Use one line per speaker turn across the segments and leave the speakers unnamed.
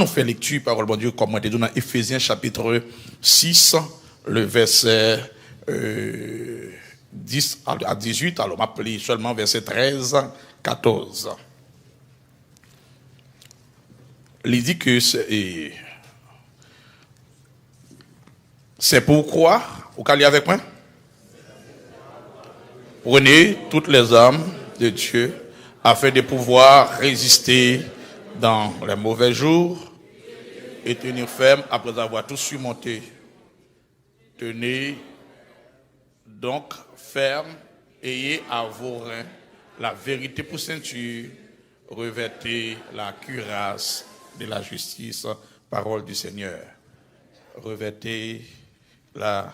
On fait lecture, parole de Dieu, comme on dit dans Éphésiens chapitre 6, le verset 10 à 18. Alors, on m'appelle seulement verset 13, 14. Il dit que c'est pourquoi, vous allez avec moi? Prenez toutes les armes de Dieu afin de pouvoir résister dans les mauvais jours et tenir ferme après avoir tout surmonté. Tenez donc ferme, ayez à vos reins la vérité pour ceinture, revêtez la cuirasse de la justice, parole du Seigneur. Revêtez la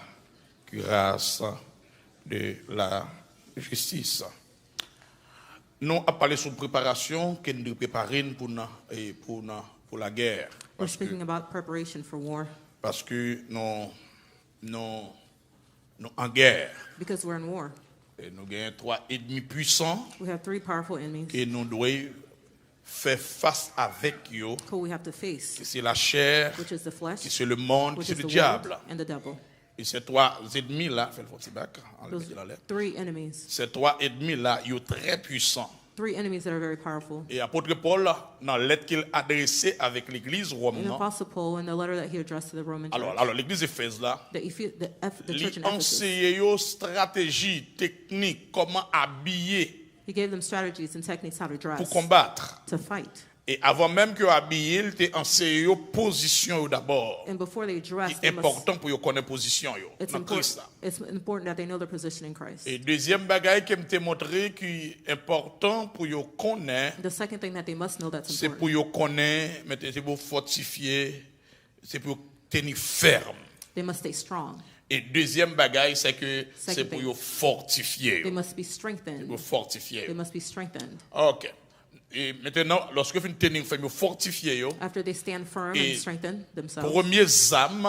cuirasse de la justice. Nous avons parlé sur préparation que nous préparons pour la guerre.
We're speaking about preparation for war.
Parce que nous en guerre.
Because we're in war.
Et nous avons 3 ennemis puissants.
We have 3 powerful enemies.
Et nous devons faire face avec eux.
Who we have to face.
C'est la chair,
which is the flesh,
c'est le monde,
which
c'est
is
le
the
diable.
world, and the devil.
Et ces 3 ennemis-là,
Those 3 enemies.
ces 3 ennemis-là, ils sont très puissants.
3 enemies that are very powerful.
Et apôtre Paul, dans la lettre qu'il adressait avec l'église
And
romaine,
Apostle Paul, in the letter that he addressed to the Roman church,
alors l'église Éphèse là,
the church in
il
Ephesus,
enseignait une stratégie technique, comment habiller
he gave them strategies and techniques how to dress,
pour combattre.
to fight.
Et avant même que habiller, il t'a enseigné une position d'abord.
And before they dress,
C'est important pour connaître position
it's
dans Christ là.
important that they know their position in Christ.
Et deuxième bagaille qui m'a montré qui est important pour connaître,
The second thing that they must know that's
c'est
important,
pour connaître, c'est pour fortifier, c'est pour tenir ferme.
they must stay strong.
Et deuxième bagaille, c'est que c'est
Second
pour
thing,
fortifier.
they must be strengthened.
Pour fortifier.
They must be strengthened.
Ok. Et maintenant, lorsque vous tenez ferme, fortifier,
After they stand firm
Et
and strengthen themselves,
premiers âmes,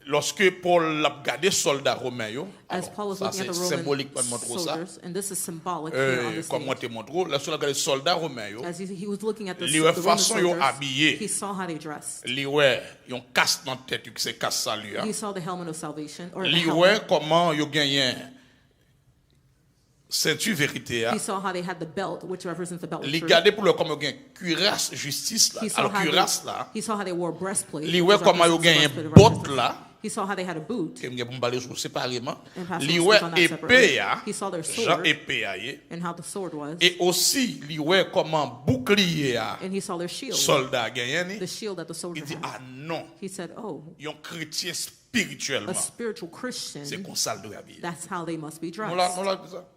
lorsque Paul a regardé soldats romains,
as Paul was
ça
looking at
c'est
the Roman
symbolique pour montrer ça.
soldiers, and this is symbolic here on this
Comme moi
stage.
te montre, lorsque on regarde les soldats romains,
As he was looking at the
les
Roman
façons yo
soldiers,
habillés.
he saw how they dressed.
Li ouais, yon casse dans tête, c'est casse ça lui.
He saw the helmet of salvation, or the
Li ouais
helmet.
comment yo gagné ceinture vérité.
He saw how they had the belt, which represents the belt of
Li
truth.
gardé pour le comme yo gagné cuirasse justice là.
He saw,
Alors
how
cuirasse là,
he saw how they wore breastplate.
li
which
ouais comment yo
represents
gagné
the breastplate of
botte
righteousness.
là.
He saw how they had a boot.
Que m'y pour parler sur séparément.
And Pastor
Li
will
ouais
speak on that
épée
separately.
a.
He saw their
Jean
sword
épée a yé.
and how the sword was.
Et aussi li ouais comment bouclier a.
And he saw their shield,
Soldat gagné
the shield that the
il
soldier
dit
had.
ah non,
He said, oh,
yon chrétien
a
spirituellement.
spiritual
C'est
Christian,
comme ça le doit habiller.
that's how they must be
On
dressed.
l'a ça.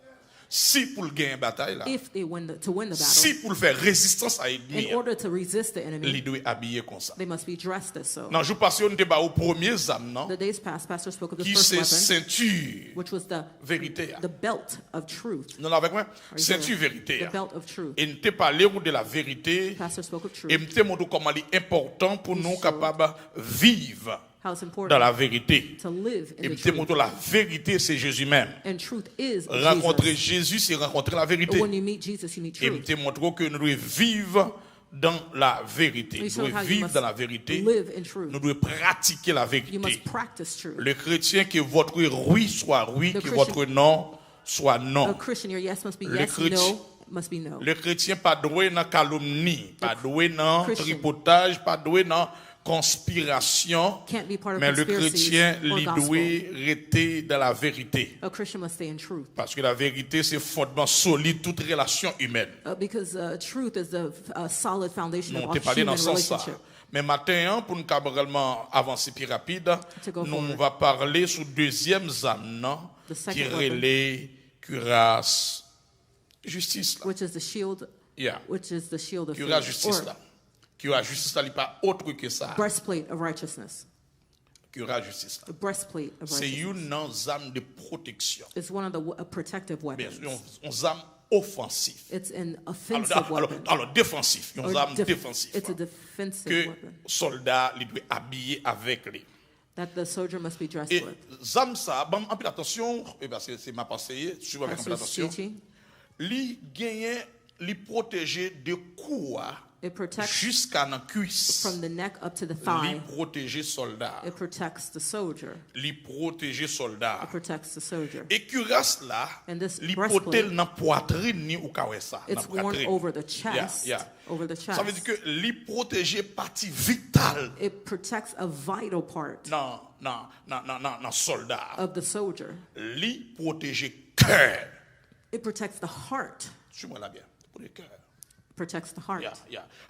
Si pour le gagner bataille là,
If they to win the battle,
si pour le faire résistance à l'ennemi,
in order to resist the enemy,
il doit habiller comme ça.
they must be dressed as so.
Non, je passe on était au premier âme non,
The days past, Pastor spoke of the
qui
first
c'est
weapon,
ceinture
which was
vérité.
the belt of truth.
Non avec moi,
Are you
ceinture
there?
vérité.
The belt of truth.
Et nous parlé de la vérité
Pastor spoke of truth.
et nous montré comment il est important pour nous capables vivre
How it's important
dans la vérité.
to live
Et
in
nous
the truth.
montré la vérité c'est Jésus même.
And truth is
Rencontrer
Jesus.
Jésus c'est rencontrer la vérité.
When you meet Jesus, you meet
Et
truth.
nous montré que nous devons vivre dans la vérité.
We
Nous
showed
devons
how you
vivre
must
dans la vérité.
live in truth.
Nous devons pratiquer la
You
vérité.
must practice truth.
Le chrétien, que votre oui soit oui,
The
que
Christian-
votre non soit
A
non.
Christian, your yes must be
Le
yes,
chrétien-
no must be no.
Le chrétien pas doué dans calomnie, pas doué dans
Christian-
tripotage, pas doué dans conspiration,
Can't be part of
mais le
conspiracies
chrétien,
or
il
gospel.
doit rester dans la vérité.
A Christian must stay in truth.
Parce que la vérité, c'est fondement solide toute relation humaine.
Because truth is the solid foundation
Nous
of
t'ai
our
parlé dans
human
ce sens-là.
relationship.
Mais maintenant, pour nous vraiment avancer plus rapide,
To go
nous
forward.
va parler sur deuxième âme,
The second
qui
weapon.
relève cuirasse justice là.
Which is the shield,
Yeah.
which is the shield of
Cuirasse
faith,
justice
or
là. Cuirasse justice là, il n'est pas autre que ça.
breastplate of righteousness.
Cuirasse justice là.
A breastplate of
C'est
righteousness.
une âme de protection.
It's one of the protective
Bien
weapons.
sûr, une âme offensive.
It's an offensive
Alors,
weapon.
alors défensif, une
Or
âme
def-
défensive.
It's a defensive
Que
weapon
soldat il doit habiller avec lui.
that the soldier must be dressed
Et
with.
zam ça, bon, un peu d'attention, c'est ma pensée, suivez avec un peu
Pastor's
d'attention.
teaching.
Li gagner, li protéger de coups
It protects
jusqu'à la cuisse.
from the neck up to the
Li
thigh.
protéger soldat.
It protects the soldier.
Li protéger soldat.
It protects the soldier.
Et cuirasse là,
And this
li
breastplate,
potel dans poitrine ni ou kawè ça, dans
It's worn
poitrine.
over the chest.
Yeah.
Over the
Ça veut
chest.
dire que li protéger partie vitale
It protects a vital part
dans soldat.
of the soldier.
Li protéger cœur.
It protects the heart.
Suis-moi là bien. Pour le cœur.
Protects the heart.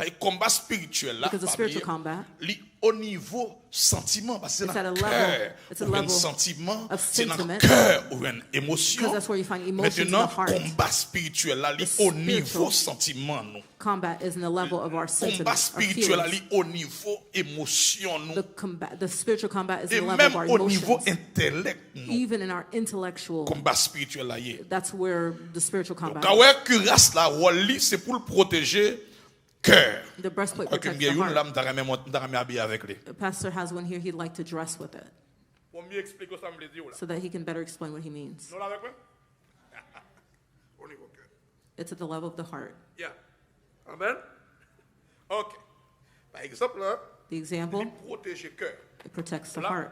Et combat spirituel là,
Because the spiritual combat,
li au niveau sentiment parce que
It's
c'est
at
dans
a
le
level-
cœur
it's a
ou un
level
sentiment,
of
c'est dans le
sentiment.
cœur ou une émotion.
Because that's where you find emotions in the
Maintenant,
heart.
combat spirituel là, li
The
au
spiritual
niveau sentiment nous.
Combat is in the level of our
Combat
sentiments, our
spirituel là,
feelings.
li au niveau émotion nous.
The spiritual combat is
Et
in the level
même
of our
au niveau
emotions.
intellect nous.
Even in our intellectual,
Combat spirituel là, y est.
that's where the spiritual combat
Quand
is.
ouais cuirasse là, wali, c'est pour le protéger cœur.
The breastplate
Quoi que
protects
bien
the
une là,
heart.
m'dara habillé avec lui.
The pastor has one here he'd like to dress with it
Pour mieux expliquer ça me dire là.
so that he can better explain what he means.
Non là avec moi? Au niveau cœur.
It's at the level of the heart.
Yeah. Amen. OK. Par exemple là,
The example,
il protège cœur.
it protects the
Là,
heart.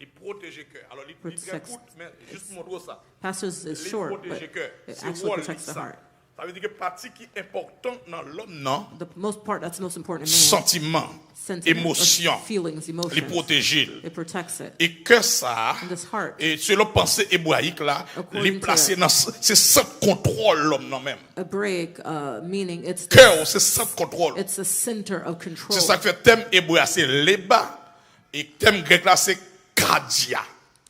il protège cœur. Alors il très
Protects-
court mais juste montrer ça.
Pastor's is
Il
short, but
protège cœur.
it
C'est
actually
wall
protects the
ça.
heart.
Ça veut dire que partie qui est importante dans l'homme non,
The most part that's most important in man,
sentiment,
sentiment,
émotion,
feelings,
les
emotions.
protéger.
It protects it.
Et que ça,
And this heart,
et selon pensée hébraïque là,
According
les
to
placer
it.
dans c'est sans contrôle l'homme non même.
a break, meaning
Cœur, c'est sans contrôle.
it's a center of control.
C'est ça que fait thème hébreu c'est leba et thème grec là c'est cardia.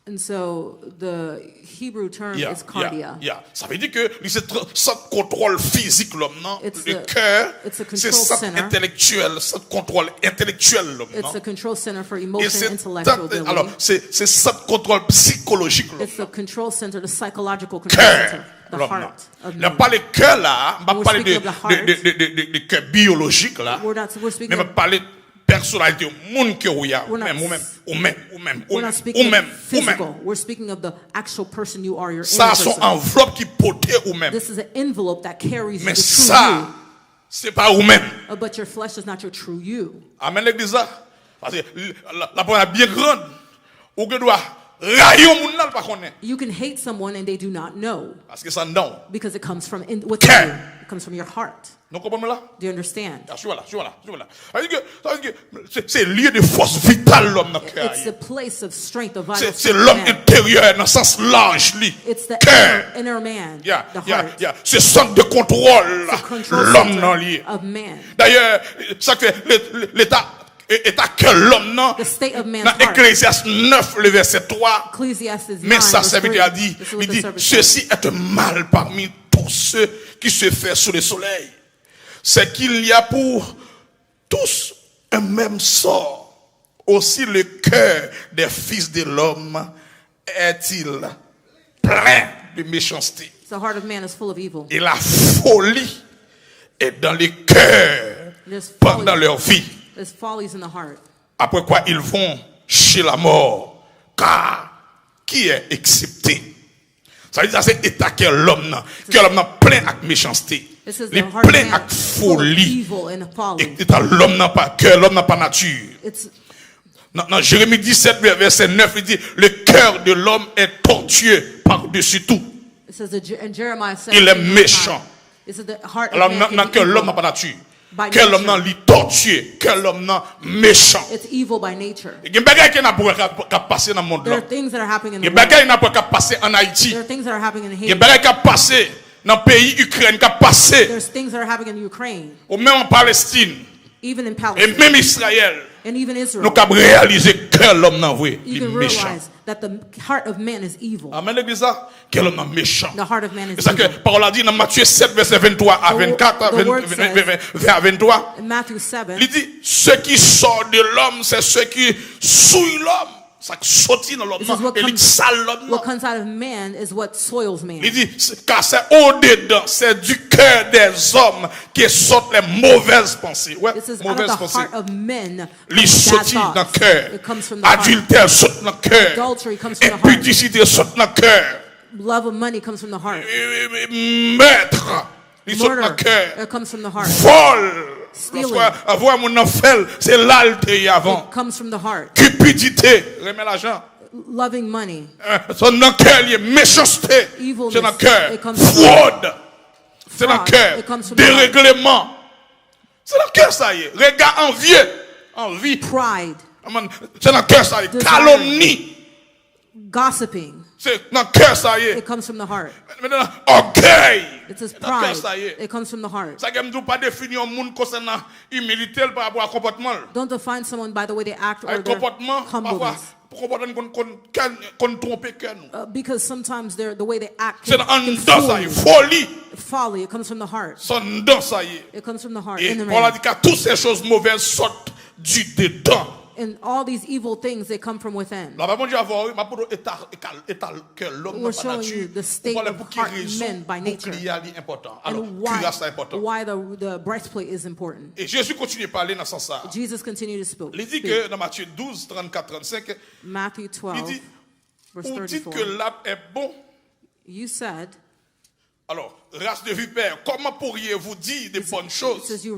And so the Hebrew term is cardia.
Ça veut dire que c'est sans contrôle physique l'homme non.
It's
Le
the-
cœur,
it's a control
c'est sans
center.
intellectuel, sans contrôle intellectuel l'homme
It's
non.
a control center for
Et
emotion,
c'est
intellectual
alors
ability.
c'est sans contrôle psychologique l'homme.
It's the control center, the psychological control
Cœur,
center, the
l'homme non.
heart of
On n'a
man.
pas le cœur là, on va
We're
parler
speaking of the heart.
de cœur biologique là.
We're speaking
Mais on va parler de personnalité, monde que vous y a, ou
We're not-
même,
We're not speaking of physical. We're speaking of the actual person you are, your
Ça
inner
sont
person.
enveloppe qui portait ou même.
This is an envelope that carries
Mais
the true
ça, c'est pas ou même.
you. But your flesh is not your true you.
Amen l'église là. Parce que la bonne est bien grande. Ou que doit railler au monde là, pas connaître.
You can hate someone and they do not know
Parce que ça non.
because it comes from within
Cœur.
you. It comes from your heart.
Nous comprenons là?
Do you understand?
Je suis là. Ça veut dire que c'est lieu de force vitale l'homme dans le cœur.
It's a place of strength, of vital
C'est
strength in
l'homme
man.
intérieur dans le sens large lui.
It's the
Cœur.
inner man, the heart.
C'est centre de contrôle
It's the control
l'homme
center
dans lui.
of man.
D'ailleurs, ça fait l'état que l'homme non
The state of man's
dans
heart.
Ecclésiaste 9 le verset 3.
Ecclesiastes 9,
Mais ça
verse
serviteur a
3.
dit,
This is what
il
the
dit
servant
ceci
said.
est un mal parmi tous ceux qui se fait sous le soleil. C'est qu'il y a pour tous un même sort. Aussi le cœur des fils de l'homme est-il plein de méchanceté.
The heart of man is full of evil.
Et la folie est dans les cœurs
There's
pendant
folly.
leur vie.
There's follies in the heart.
Après quoi ils vont chez la mort. Car qui est accepté? Ça veut dire c'est état que l'homme n'a plein avec méchanceté.
It says
Il
the heart of
plein
man
avec
is full of
folie.
evil and folly.
Et l'homme n'a pas cœur, l'homme n'a pas nature.
It's
Dans Jérémie 17, verset 9, il dit le cœur de l'homme est tortueux par-dessus tout.
It says that in Jeremiah 7,
Il est méchant.
It says the heart
Alors,
of man is
que l'homme n'a
evil.
pas nature.
By
Que l'homme n'a
nature.
li tortueux, que l'homme n'a méchant.
It's evil by nature.
Il y a des choses qui n'a pas passé dans le monde
There
là.
are things that are happening in
Il y
the
a des
world.
choses qui n'a pas passé en Haïti.
There are things that are happening in
Il y a
Haiti.
des choses qui ont passé dans le pays Ukraine, qui a passé
There's things that are happening in Ukraine,
ou même en Palestine
even in
et
Palestine,
même Israël.
and even Israel.
Nous avons réalisé que l'homme n'a vrai, il
You
est
can
méchant.
realize that the heart of man is evil.
Amen l'église ça, que l'homme n'a méchant.
The heart of man is
C'est ça que
evil.
Parole a dit dans Matthieu 7 verset 23 à 24
The word
vers 23.
In Matthew 7,
Il dit ce qui sort de l'homme c'est ce qui souille l'homme. Ça qui sortit dans l'homme
This is what
et il
comes-
sale l'homme.
what comes out of man is what soils man.
Il dit car c'est au-dedans, c'est du cœur des hommes qui sortent les mauvaises pensées. Ouais,
It says out of
mauvaises
the
pensées.
heart of men
Les
comes bad
sortit dans le
thoughts.
cœur.
It comes from the heart.
Adultère saute dans le cœur.
Adultery comes from the heart.
Impudicité saute dans le cœur.
Love of money comes from the heart.
Meurtre, il saute dans le
Murder,
cœur.
it comes from the heart.
Vol,
Stealing.
Avoir mon enfant, c'est l'alté avant.
It comes from the heart.
Cupidité, remet l'argent.
Loving money.
C'est dans le cœur, il y a méchanceté.
Evilness,
C'est dans le cœur.
it comes from
Fraude. C'est dans le
fraud.
cœur.
It comes from the heart.
Dérèglement. C'est dans le cœur, ça y est. Regard envieux. Envie.
Pride.
C'est dans le cœur, ça y est.
Desire.
Calomnie.
Gossiping.
C'est dans le cœur, ça y est.
It comes from the heart.
Maintenant, orgueil.
It says
C'est dans le cœur,
pride.
ça y est.
It comes from the heart.
Ça ne veut pas définir un monde concernant l'humilité par rapport à comportement.
Don't define someone by the way they act or
Un
their
comportement, parfois,
humbleness.
comportement qu'on trompe cœur nous.
Because sometimes the way they act
C'est
can,
dans
can
ça
fool
y est.
you.
Folie.
Folly. It comes from the heart.
C'est dans ça y est.
It comes from the heart.
Et
In the
Paul a
man.
dit que toutes ces choses mauvaises sortent du dedans.
And all these evil things, they come from within.
La Bible dit avoir eu, ma pour état que l'homme
We're
n'a pas
showing
nature.
you the state
Pour
of
quelle
heart
raison
men by nature.
bouclier est important. Alors,
And
cuirasse c'est important.
why the breastplate is important.
Et Jésus continue à parler dans ce sens ça.
Jesus continued to speak.
Il dit que dans Matthieu 12, 34, 35,
Matthew
il
12,
dit,
verse
vous dites
34.
que l'arbre est bon.
You said,
Alors, race de vipères, comment pourriez-vous dire des bonnes
it
choses?
says you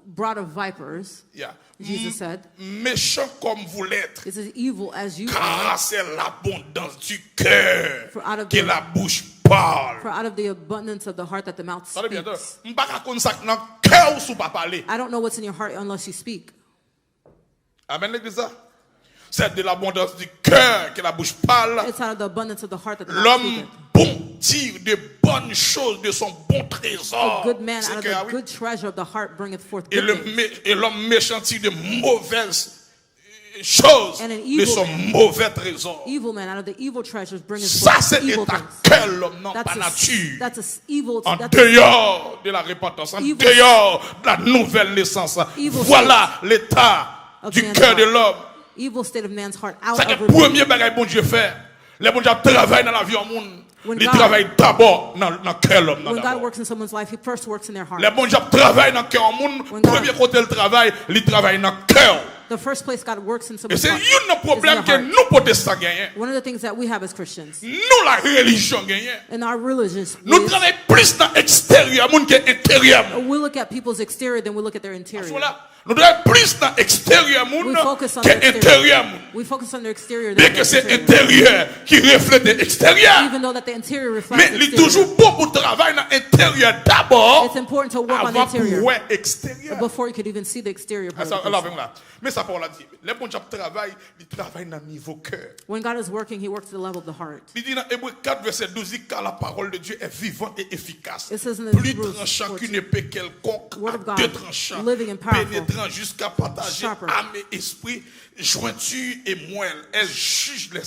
brought of vipers.
Yeah.
Jesus said,
Méchant comme vous l'êtes,
it says evil as you are,
car c'est l'abondance du cœur
For out of
que
the-
la bouche parle.
for out of the abundance of the heart that the mouth
Attendez bien,
speaks.
je ne sais pas qu'on ça dans le cœur ou sous pas parler.
I don't know what's in your heart unless you speak.
Amen, l'église. C'est de l'abondance du cœur que la bouche parle.
It's out of the abundance of the heart that the mouth
L'homme
speaketh.
bon tire de bonnes choses de son bon trésor.
A good man
C'est
out of
que, ah
the
oui.
good treasure of the heart bringeth forth
Et
good things.
et l'homme méchant tire de mauvaises choses
And an
de
evil
son
man.
mauvais trésor.
Evil man out of the evil treasures bringeth
Ça,
forth
c'est
evil
état
things.
cœur l'homme, non pas nature.
That's a evil.
En
That's
dehors de la repentance, en
Evil-
dehors de la nouvelle naissance.
Evil
Voilà l'état
of
du
man's
cœur de
heart.
l'homme.
evil state of man's heart out
C'est
of
le
rebuke.
premier bagage bon Dieu fait. Les bon Dieu travaillent dans la vie au monde.
When
Ils
God-
travaillent d'abord dans le cœur de l'homme.
When God
d'abord.
works in someone's life, He first works in their heart.
Les bon Dieu travaillent dans le cœur au monde.
When God-
Premier côté le travail, ils travaillent dans le cœur.
The first place God works in
Et
someone's
c'est
heart
un
is in
problème
their
que
heart.
nous protestants gagnons.
One of the things that we have as Christians
Nous, la religion gagnons.
in our religious
Nous
ways,
travaillons plus dans l'extérieur, monde que intérieur.
we look at people's exterior than we look at their interior.
Voilà. Nous travaillons plus dans l'extérieur
We
monde
focus on
que
their
intérieur
exterior.
monde.
We focus on their exterior
Bien
than
que
their
c'est
interior.
intérieur qui reflète l'extérieur.
Even though that the interior
Mais
reflects the
il est
exterior.
toujours bon pour travailler dans l'intérieur d'abord
It's important to work on the
avant pour
interior
voir l'extérieur.
before you could even see the exterior
Ah,
part
ça,
of the
là,
person.
là. Mais ça, Paul a dit, les bons gens travaillent, ils travaillent dans le niveau cœur.
When God is working, He works at the level of the heart.
Il dit dans Hébreux 4, verset 12, il dit, car la parole de Dieu est vivante et efficace.
It says in the
Plus
Hebrews
tranchant
14,
qu'une épée quelconque,
Word of
à
God,
deux tranchants,
living and powerful,
pénétrant jusqu'à partager
sharper.
âme et esprit, jointure et moelle. Elle juge les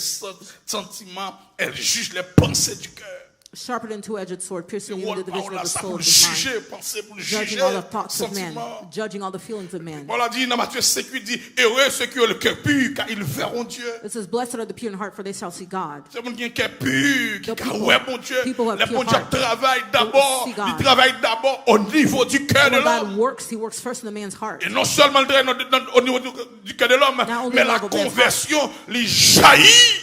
sentiments, elle juge les pensées du cœur.
Sharper than two-edged sword, piercing
Le
even
rôle
the
de
division
parole
of the
ça
soul
pour
of the mind,
juger, penser pour
judging
juger,
all the thoughts of man,
sentiments.
judging all the feelings of man.
Paul a dit dans Matthieu 5, il dit, heureux ceux qui ont le cœur pur, car ils verront Dieu.
It says, "Blessed are the pure in heart, for they shall see God."
C'est le monde qui a un cœur pur, qui
The
a
people-
ouais, bon Dieu.
people have
Les
pure
bons Dieu
heart.
travaillent d'abord,
see God.
ils travaillent d'abord au niveau du cœur de
When God
l'homme.
works, He works first in the man's heart.
Et non seulement le travail au niveau du cœur de l'homme,
Not only
mais
the
la
level of man's
conversion, les jaillit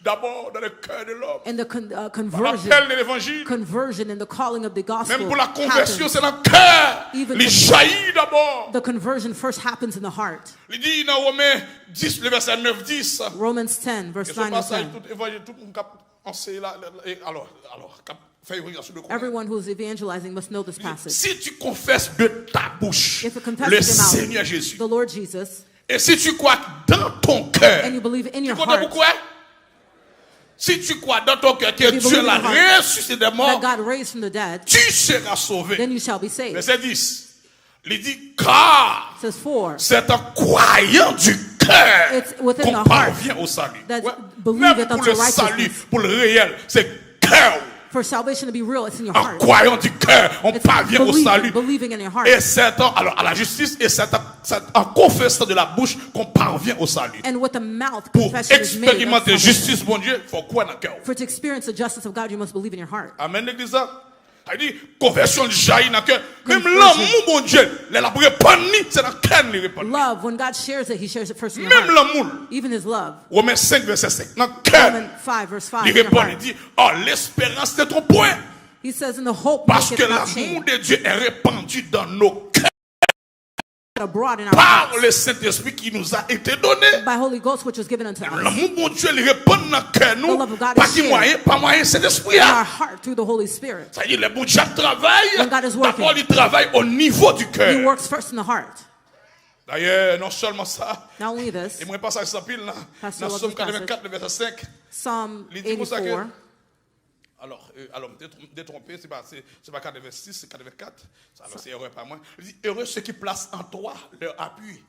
d'abord dans le cœur de l'homme.
And the
On
conversion
appelle de l'évangile.
and the calling of the gospel
Même pour la conversion,
happens.
c'est dans le cœur.
Even
Les
the-
jaillit d'abord.
The conversion first happens in the heart.
Il dit dans Romains 10, le verset 9, 10.
Romans 10, verse
Et ce
9 and
passage,
10.
tout évangile, tout le monde cap enseigné là. Alors, cap fait évaluation de quoi?
Everyone who is evangelizing must know this passage.
Si tu confesses de ta bouche
If you confess
le
with your mouth
Seigneur Jésus,
the Lord Jesus,
et si tu crois dans ton cœur,
and you believe in
tu
your
comprends
heart
pourquoi? Si tu crois dans ton cœur que
If you
Dieu
believe
l'a
in your heart
ressuscité des
that
morts,
God raised from the dead,
tu seras sauvé.
then you shall be saved.
Verset 10. Il dit, car
It says, "For
c'est en croyant du cœur
It's within
qu'on
the heart
parvient au salut.
that
Ouais.
believeth
Même pour
unto
le salut,
righteousness.
pour le réel, c'est cœur.
for salvation to be real, it's in your
En
heart.
croyant du cœur, on
It's
parvient au salut.
believing in your heart.
Et c'est alors à la justice, et c'est en confessant de la bouche qu'on parvient au salut.
And with the mouth,
Pour
confession is made.
expérimenter
of salvation.
justice, mon Dieu, il faut croire dans le cœur.
For to experience the justice of God, you must believe in your heart.
Amen, l'église. Il dit, conversion jaillit dans le cœur. Même
Conversion.
l'amour, mon Dieu, il a répandu, c'est dans le cœur qu'il répand.
Love, when God shares it, He shares it first in your
Même
heart.
l'amour.
Even His love.
Romains 5, verset 5. Dans le cœur,
Romans 5, verse 5.
il
in your
répond, il
heart.
dit, oh, l'espérance c'est ton point.
He says, in the hope
Parce
maketh
que
not
l'amour
shame.
de Dieu est répandu dans nos cœurs.
abroad in our
par
hearts
le Saint-Esprit qui nous a été donné.
by Holy Ghost, which was given unto us.
L'amour bon Dieu, il répond dans le cœur nous.
The love of God
Pas
is
qui
shared
moyen, pas moyen, Saint-Esprit.
in our heart through the Holy Spirit.
Ça dit, le bon Dieu travaille.
When God is working,
D'abord, il travaille au niveau du
He
cœur.
works first in the heart.
D'ailleurs, non seulement ça,
Not only this,
et moi, pas ça, ça pile là.
Pastor,
Dans
love
Somme
this passage.
84, le verset 5.
Psalm
Il dit pour ça que-
84,
Alors, détrompé, c'est pas 86, c'est 84. Alors, c'est erreur pas moi. Il dit, heureux ceux qui placent en toi leur appui.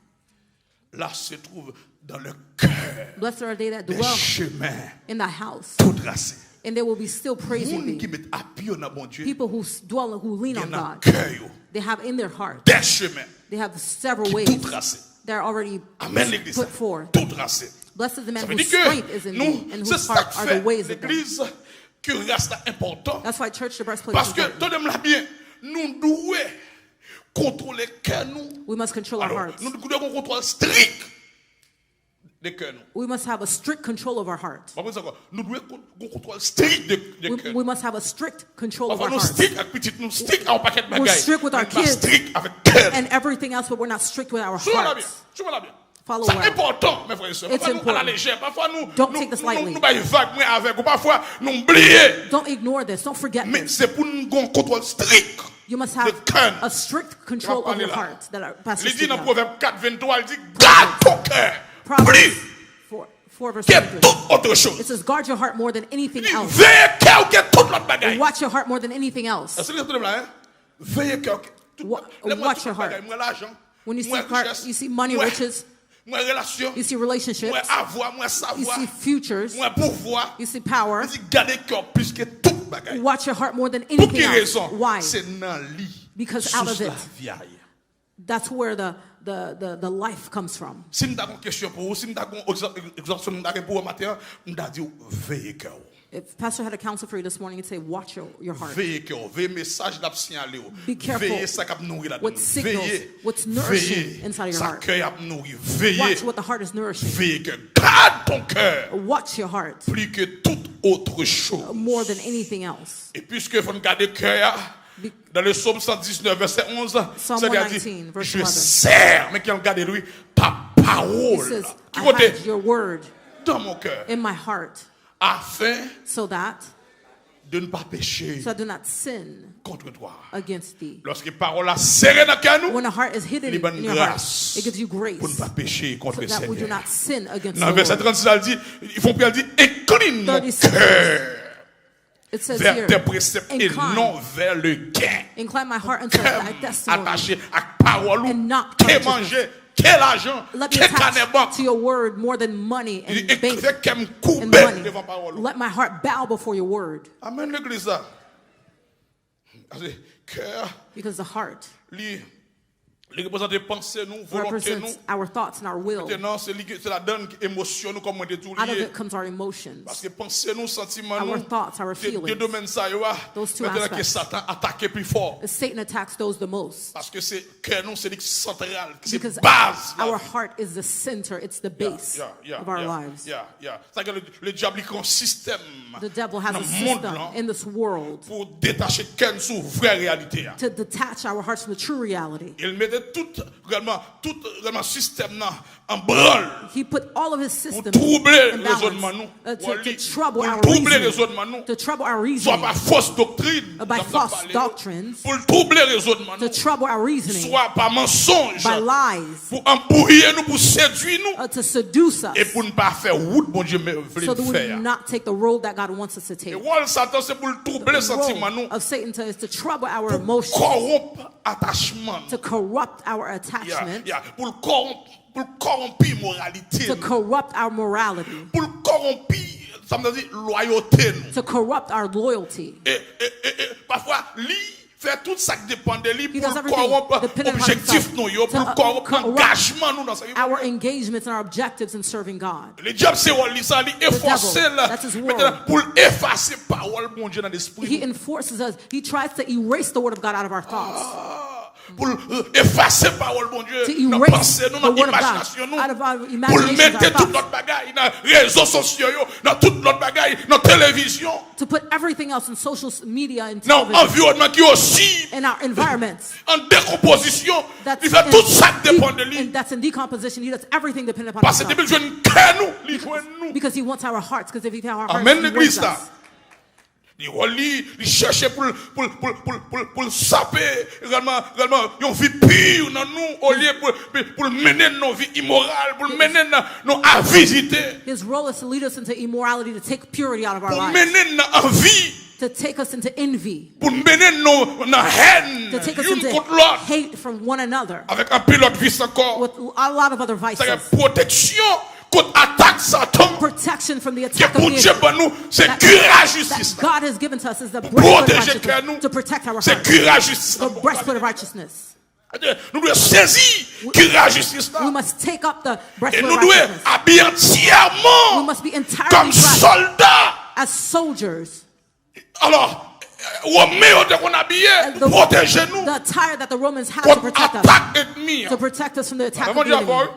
Là se trouve dans le cœur
blessed are they that
des
dwell
chemins
in thy house,
tout tracés.
and they will be still praising
Moun qui
thee.
met appui dans bon Dieu,
People who dwell, who lean
il y
on
a dans le
God,
cœur yo,
they have in their heart,
des chemins
they have several
qui
ways
tout tracés.
that are already
Amen l'église.
put forth.
Tout tracé.
Blessed is the man
Ça veut
whose
dire
strength is
que
in
nous,
thee, and
c'est
whose
ça
heart
que
are
fait
the ways of God.
l'église qui reste important.
That's why church, the breastplate
Parce
is
que,
important.
tenez-moi bien, nous devons contrôler le cœur nous.
We must control our
Alors,
hearts.
nous devons un contrôle strict des cœurs nous.
We must have a strict control of our heart.
Pas ça quoi. Nous devons un contrôle strict des cœurs.
We must have a strict control of
Parfois
our
nous
hearts.
strict avec petit, nous strict avec un paquet de
We're
bagailles.
strict with our
Mais pas
kids
strict avec cœur.
and everything else, but we're not strict with our
Suivez-la bien.
hearts.
Suivez-la bien.
Follow
C'est
well.
important, mes frères et sœurs.
It's
Parfois nous à la
important.
légère. Parfois nous
Don't take this lightly.
nous baillons vague moins avec. Ou parfois nous oublions.
Don't ignore this. Don't forget
Mais
this.
c'est pour nous avoir un contrôle strict.
You must
The
have
cœur.
a strict control of your heart. That our pastor
Il dit dans
speaks of.
Proverbe 4, 23, il dit garde ton cœur.
Proverbs
Plus
4 verse
que
23.
toute autre chose.
It says, guard your heart more than anything
Il dit
else.
veille cœur que toute l'autre bagaille.
Watch your heart more than anything else.
Est-ce que vous là, hein? Veille cœur que tout.
Watch your heart.
Moi l'argent.
When you see
moi
heart,
richesse,
you see money,
moi-
riches,
moi relation.
you see relationships,
Moi avoir, moi
you
savoir.
see futures,
Moi pouvoir.
you see power.
Il dit garder cœur plus que toute bagaille.
Watch your heart more than
Pour
anything
quelle
else.
raison?
Why?
C'est dans le lit.
Because out of
sous
it.
la vieille.
That's where the life comes from.
Si nous avons une question pour vous, si nous avons une exhortation pour vous matin, nous avons dit veillez cœur.
If Pastor had a counsel for you this morning, he'd say, watch your heart.
Veillez cœur, veillez message d'ap signaler.
Be careful
Veillez ça qu'a nourri la
what signals, what's nourishing inside of your
ça
heart.
cœur a nourri. Veillez.
Watch what the heart is nourishing.
Veillez cœur. Garde ton cœur
Watch your heart
plus que toute autre chose.
more than anything else.
Et puisque faut garder cœur, dans le psaume 119 verset 11,
Psalm
ça dit
119, verse
je
11.
sers, mais qui ont gardé lui ta
He
parole
says,
qui
I
côté
hide your word
dans mon cœur
in my heart
afin
so that
de ne pas pécher
I do not sin
contre toi.
against thee.
Lorsque parole a serré dans le cœur nous,
When a heart is hidden
il donne
in your heart,
grâce
it gives you grace
pour ne pas pécher contre
so
le
that we do
Seigneur.
not sin against
Dans le
the
verset
Lord.
36, elle dit, ils font plus, elle dit, incline mon
36.
cœur
It says
vers
here,
tes préceptes et non vers le gain.
incline my heart unto thy
Cœur
testimony.
attaché à parole,
And not
qu'est
covetousness.
manger, quel argent,
Let me
quel carnet
attach
banque.
to your word more than money
Il
and
dit,
bank
fait qu'elle me
and
coupe
money.
devant parole.
Let my heart bow before your word.
Amen l'église là. Parce que cœur,
Because the heart
lui représente des pensées, nous, volonté, nous.
represents our thoughts and our will.
Maintenant, c'est la donne émotion, nous, comme on dit tout
Out of
lié.
it comes our emotions,
Parce que pensées, nous, sentiments,
our
nous.
thoughts, our
Deux
feelings.
domaines, ça, y a.
Those two
Maintenant, que
aspects.
Satan attaque plus fort.
Satan attacks those the most.
Parce que c'est cœur, nous, c'est central, c'est
Because
base.
our heart is the center, it's the base of our lives.
C'est que le diable, il a un système
The devil has
dans
a
le monde
system
là,
in this world
pour détacher cœur sur vraie réalité.
to detach our hearts from the true reality.
Il mettait tout vraiment système là en branle
He put all of his
pour
systems
troubler
in
le
balance
raisonnement nous.
to trouble
Pour
our
troubler le
reasoning,
raisonnement nous.
to trouble our
Soit
reasoning,
par fausse doctrine,
by
comme
false
ça parler,
doctrines,
pour troubler le raisonnement
to
nous.
trouble our reasoning,
Soit par mensonge,
by lies,
pour embrouiller nous, pour séduire nous,
to seduce
et
us,
pour ne pas faire route, bon Dieu, voulait
so that we
faire.
do not take the road that God wants us to take.
Et rôle Satan, c'est pour le troubler le
The
sentiment
role
nous,
of Satan is to trouble our
pour
emotions,
corrompre attachement.
to corrupt our attachment,
Pour le corrompre moralité.
to corrupt our morality,
Pour le corrompre, ça me dit loyauté nous.
to corrupt our loyalty.
Et parfois, lui fait tout ça qui dépend de lui
He
pour
does everything
corrompre
dependent on
l'objectif
himself.
nous, yo,
To,
pour corrompre
corrupt
l'engagement nous dans sa vie.
Our engagements and our objectives in serving God.
Le diable c'est rôle ça, lui effacer là,
that's his
maintenant
role.
pour effacer parole mon Dieu dans l'esprit.
He enforces us. He tries to erase the word of God out of our thoughts.
pour effacer parole bon Dieu,
To
dans
erase
pensée, nous,
the
dans
word of God
imagination, nous,
out of our
pour
imaginations,
mettre
our
tout
thoughts.
notre bagaille dans les réseaux sociaux, dans toute notre bagaille, dans la télévision,
To put everything else in social media and
dans
television,
l'environnement qui est aussi
in our environments.
en décomposition.
That's
Il fait tout ça qui dépend de lui.
and that's in decomposition. He does everything dependent upon
Parce que
himself.
depuis que je ne crée nous, il joue nous.
Because he wants our hearts. Because if he has our hearts,
Amen
he
l'église
wants
là.
us.
Il cherche pour saper réellement une vie pure dans nous au lieu pour mener nos vies immorales, pour mener nos avidité,
His role is to lead us into immorality, to take purity out of our
pour
lives,
mener nos envies,
to take us into envy,
pour mener nos haine
to take us
l'une
into
contre l'autre,
hate from one another,
avec un pilote vice encore,
with a lot of other
c'est
vices.
protection contre attaque Satan.
Protection from the
Que
attack of
pour
the
Dieu
enemy
pour nous, c'est
that-
curer la
that
justice.
God has given to us is the breastplate of
Protéger cœur nous,
righteousness, to protect our
c'est
hearts.
curer la justice.
The breastplate of righteousness.
Nous devons saisir curer la justice.
We must take up the
Et
breastplate
nous
of
devons
righteousness.
habiller
We
entièrement
must be entirely
comme
dressed
soldats.
as soldiers.
Alors, Roméo de qu'on habillait pour protéger nous
The attire that the Romans had to
contre
protect us,
attaque ennemie.
to protect us from the attack
Vraiment
of the
Dieu
enemy.
avoir.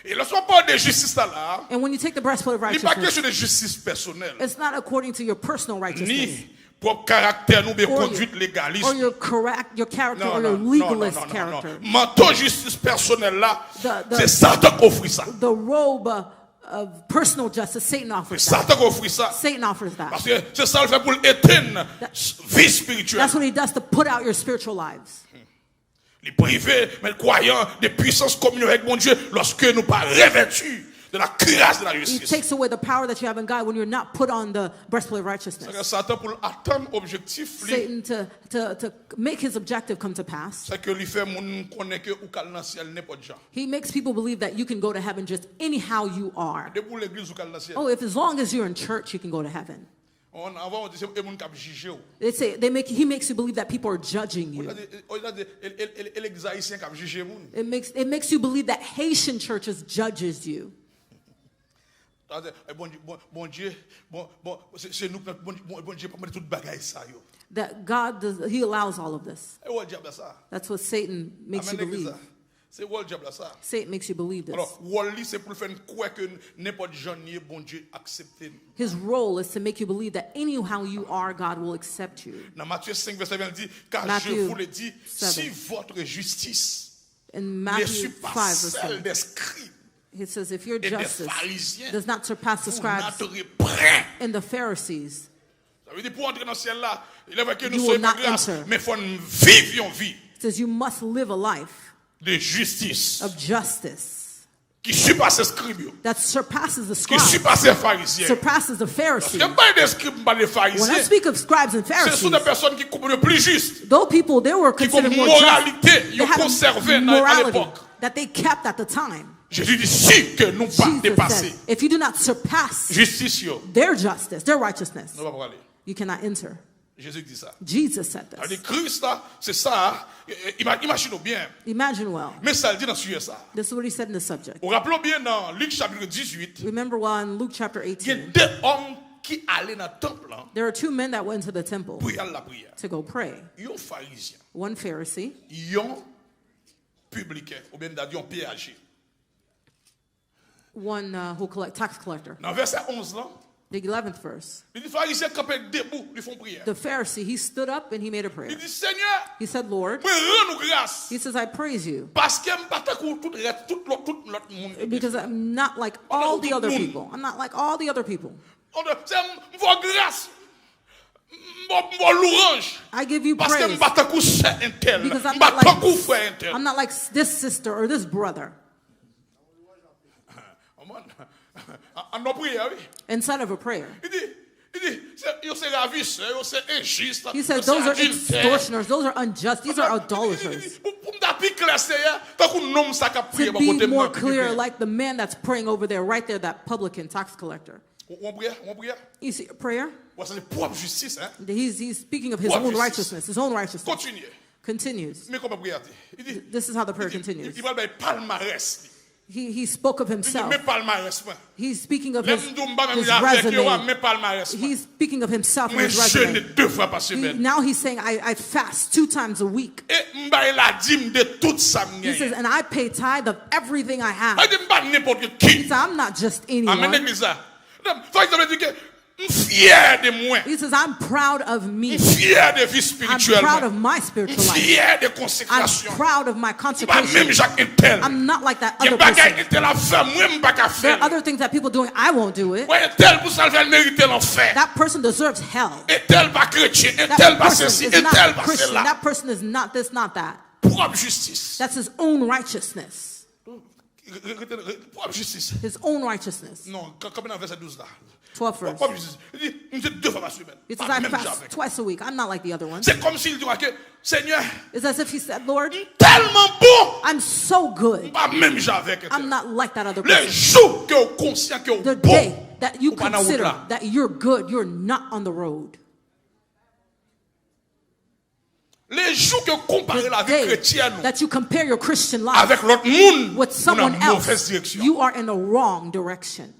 Et lorsqu'on parle de justice là,
And when you take the breastplate of
il n'est pas
righteousness,
question de justice personnelle,
it's not according to your personal righteousness
ni propre caractère nous bien
or
conduite
your,
légaliste.
or your character or your legalist character.
Manteau justice personnelle là,
The-
c'est Satan qui offre ça.
The robe of personal justice, Satan offers
C'est
that.
Satan qui offre ça.
Satan offers that.
Parce que c'est ça le fait pour éteindre vie spirituelle.
That's what he does to put out your spiritual lives.
Les privés, mais les croyants de puissance communion avec mon Dieu lorsque nous pas revêtus de la cuirasse de la
He
justice.
takes away the power that you have in God when you're not put on the breastplate of righteousness.
C'est que Satan pour atteindre objectif,
Satan to make his objective come to pass.
c'est que lui fait moun connaît que ou kal dans ciel n'importe gens.
He makes people believe that you can go to heaven just anyhow you are.
De pour l'église ou kal dans ciel.
Oh, if as long as you're in church, you can go to heaven.
Avant on dit c'est moun k'ap juger ou.
They say he makes you believe that people are judging you.
On a dit l'église haïtienne k'ap juger moun.
It makes you believe that Haitian churches judges you.
Bon Dieu, c'est nous bon Dieu pas mettre toute bagaille ça yo.
That God does, he allows all of this.
Et où diable ça?
That's what Satan makes you
Amen l'église.
believe.
C'est où diable ça?
Satan makes you believe this.
Alors, Wally, c'est pour faire croire que n'importe gens ni bon Dieu accepte nous.
His role is to make you believe that anyhow you are, God will accept you.
Dans Matthieu 5, verset 20, il dit, car
Matthew
je vous le dis,
7.
si votre justice
In
ne
Matthew
suit
5,
pas
verse
celle
7,
des scribes
it says, if your
et des
justice
pharisiens,
does not surpass the
vous
scribes
n'entrez point.
and the Pharisees,
Ça veut dire, pour entrer dans le ciel là, il est vrai que nous
You
sommes
will not
grâce,
enter.
mais il faut vivre une vie
it says you must live a life
de justice
of justice
qui surpasse les scribes,
that surpasses the
qui
scribes,
surpasse les pharisiens.
surpasses the Pharisees.
Il n'y a pas des scribes, pas des
When I
pharisiens.
speak of scribes and
Ce sont
Pharisees,
des personnes qui comprennent le plus juste,
those people, they were
qui ont
considered more
moralité,
just.
ils
They
ont
had
conservé
a
à
morality
l'époque.
that they kept at the time.
Jésus dit, si que nous pas
Jesus
dépasser
said, if you do not surpass
justice, yo,
their justice, their righteousness,
nous ne pouvons pas aller.
you cannot enter.
Jésus dit ça.
Jesus said
Alors,
this.
le Christ, là, c'est ça. Imaginez bien.
Imagine well.
Mais ça le dit dans le sujet ça.
This is what he said in the subject.
On rappelons bien dans Luc chapitre 18,
Remember well in Luke chapter
il y a
18,
deux hommes qui allaient dans le temple là,
there are two men that went to the temple
pour y aller à la prière.
to go pray.
Ils ont pharisien,
One Pharisee,
ils ont publicain, ou bien ils ont péager.
one who tax collector.
Dans verset 11 là,
The 11th verse.
il dit pharisien campé debout, ils font prière.
The Pharisee, he stood up and he made a prayer.
Il dit Seigneur,
He said, Lord,
moi rends-nous grâce
he says, I praise you
parce que je pas tout l'autre monde.
because I'm not like all the other people. I'm not like all the other people.
C'est moi grâce. Moi louange.
I give you
Parce que je
praise
pas tant c'est un tel.
because
Je
I'm
pas
not
tant
like,
frère un tel.
I'm not like this sister or this brother.
En nos prières, oui.
Inside of a prayer.
Il dit, c'est ravisseur, c'est injuste.
He said, those are extortioners. Those are unjust. These are idolaters.
Pour me taper clair, c'est tant qu'on nomme ça qu'a prié.
To be more clear, like the man that's praying over there, right there, that publican tax collector.
On prière.
You see, prayer?
C'est la propre justice, hein.
He's speaking of his
What
own
justice?
righteousness, his own righteousness.
Continuez.
Continues.
Mais comment prière? Il dit,
This is how the prayer continues.
il va faire palmarès.
He spoke of himself.
Mais palmarès, moi.
He's speaking of
L'aime
his
d'oumba même avec yo,
resume.
mais palmarès, moi.
He's speaking of himself and
Moi,
his
jeûne
resume.
2 fois par semaine.
Now he's saying, I fast 2 times a week.
Et m'ba la dîme de tout ça
He says,
m'gagne.
and I pay tithe of everything I have.
Pas de m'ba n'importe
He
qui.
says, I'm not just
Amen,
anyone.
l'église ça. Toi, ça veut dire que fier de moi.
He says, I'm proud of me.
Fier de vie
I'm
spirituelle.
proud of my spiritual life.
Fier de
I'm
consécration.
proud of my
Pas même
consecration.
Jacques Intel.
I'm not like that
Il y a
other
bagay
person.
Intel a fait, moi m'ba ka
There
faire.
are other things that people doing. I won't do it.
Ouais, Intel pour ça le faire mériter l'enfer.
That person deserves hell.
Intel pas chrétien,
That
Intel pas
person
ceci,
is
Intel
not
pas
Christian.
cela.
That person is not this, not that.
Propre justice.
That's his own righteousness.
Propre justice.
His own righteousness.
Non, comme dans verset 12 là.
12th verse.
Propre justice. Il dit, nous sommes 2 fois par semaine.
It says,
Pas
I
même
fast
j'avais.
twice a week. I'm not like the other ones.
C'est comme s'il dit que, Seigneur,
It's as if he said, Lord,
tellement bon,
I'm so good.
pas même j'avais.
I'm not like that other
Le
person.
jour que vous conscient que vous
The
bon,
day that you
ou pas dans la route
consider
là.
that you're good, you're not on the road.
Les jours que vous comparez la
The
vie
day
chrétienne
that you compare your Christian life
avec l'autre monde,
with
vous
someone
dans mauvaise
else,
direction.
you are in the wrong direction.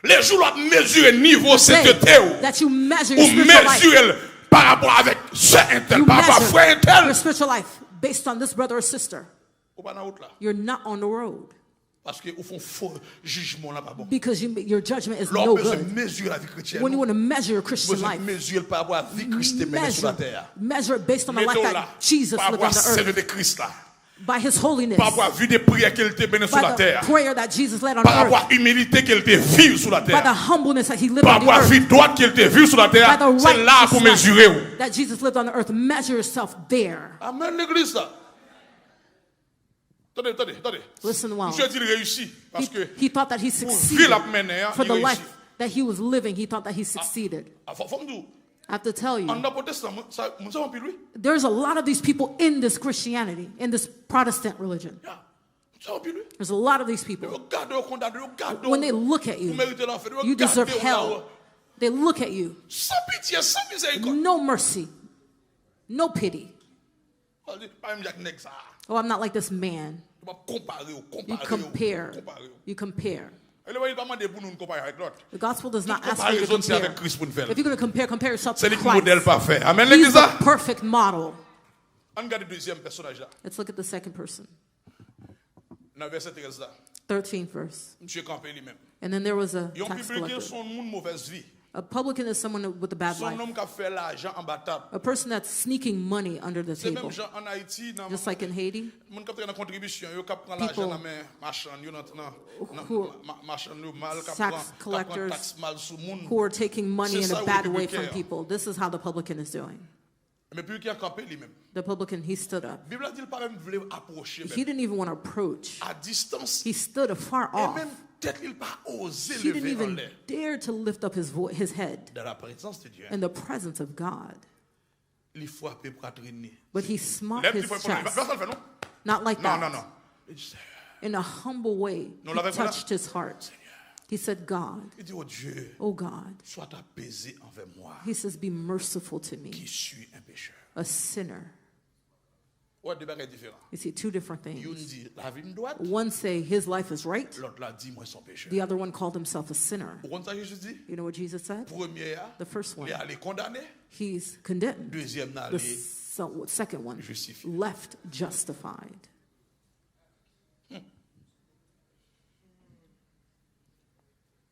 Les jours où vous mesurez niveau
The
sainteté,
day that you measure your
ou
spiritual life,
mesurez par rapport avec ce intel,
you
par rapport à frère
measure your
intel,
spiritual life based on this brother or sister.
ou pas dans la route là.
You're not on the road
Parce que au fond faux jugement là pas bon.
because your judgment is
L'homme
no
peut se
good.
mesurer la vie chrétienne.
When you want to measure your
Vous
Christian
pouvez
life,
mesurer par rapport à la vie que Christ menée sur la terre.
measure it based on the life
Mettons là,
that Jesus
par
lived
rapport
on
à
the
celle
earth,
de Christ là.
by his holiness,
Par rapport à la vie des prières qu'elle était menée sur la
by the
terre.
prayer that Jesus led on
Par rapport
earth,
à l'humilité qu'elle était vue sur la
by the
terre.
humbleness that he lived
Par
on the
rapport à la vie
earth,
droite qu'elle était vue sur la
by
terre.
the
C'est là pour
righteous
mesurer.
life that Jesus lived on the earth. Measure yourself there.
Amen l'église là. Attendez.
Listen well.
Monsieur dit il réussit. Parce que
He thought that he
pour vivre
succeeded
la mener,
for
il
the
réussit.
life that he was living. He thought that he succeeded.
Faut me dire.
I have to tell
En
you,
dans protestant, ça mon savons plus lui.
there's a lot of these people in this Christianity, in this Protestant religion.
Ça plus lui.
There's a lot of these people.
Regardez au condamné, regardez.
When they look at
Vous
you,
méritez l'enfer.
you deserve hell. They look at you,
Sans pitié, sans miséricorde.
no mercy, no pity.
Pas même Jacques Nègre ça.
Oh, I'm not like this man.
Tu vas comparer,
You
comparer.
compare. You compare.
Elle va pas demander pour nous comparer avec l'autre.
The gospel does not ask you to
Comparaison c'est avec
compare.
Christ pour nous faire.
If you're going to compare yourself
C'est
to
le modèle
Christ.
parfait. Amen
He's
l'église
the
là.
perfect model.
On regarde le deuxième personnage là.
Let's look at the second person.
Dans verset 13 là.
13th verse.
Monsieur campé lui-même.
And then there was a
Yon
tax
publicain
collector.
son monde mauvaise vie.
A publican is someone with a bad
Son
life.
homme qui a fait l'argent en bataille.
A person that's sneaking money under the
C'est même
table.
gens en Haïti dans
Just like in Haiti,
moun kap dans contribution, yo kap prend l'argent dans main marchand, yo dans
Who-
marchand yo mal kap
tax
prend
collectors
taxe mal sous moun.
who are taking money in
C'est
a
ça,
bad
oui,
way
publicain.
from people. This is how the publican is doing.
Mais puis qui a campé lui-même.
The publican, he stood up.
Bible a dit il pas même voulait approcher
He
même.
didn't even want to approach.
À distance.
He stood afar
Et
off.
même tête il pas osé
He didn't
lever en
even
l'air.
dare to lift up his head
Dans la présence de Dieu.
in the presence of God.
Il frappé poitrine.
But he smote
Lève
his
tu peux
chest.
personne fait non.
Not like
Non.
that. In a humble way,
Non,
he
l'avait fait là.
touched his heart. He said, God,
Il dit oh Dieu,
oh God.
sois apaisé envers moi
He says, be merciful to me,
qui suis un pécheur.
a sinner.
Ouais, deux bagages différents.
You see, two different
Yon
things.
dit la vie me droite,
One say his life is right.
l'autre la dit moi son pécheur.
The other one called himself a sinner.
Vous comprenez ça que Jésus dit?
You know what Jesus said?
Premier,
The first one,
il est allé condamner.
he's condemned.
Deuxième, il est
The
allé
second one,
justifié.
left justified.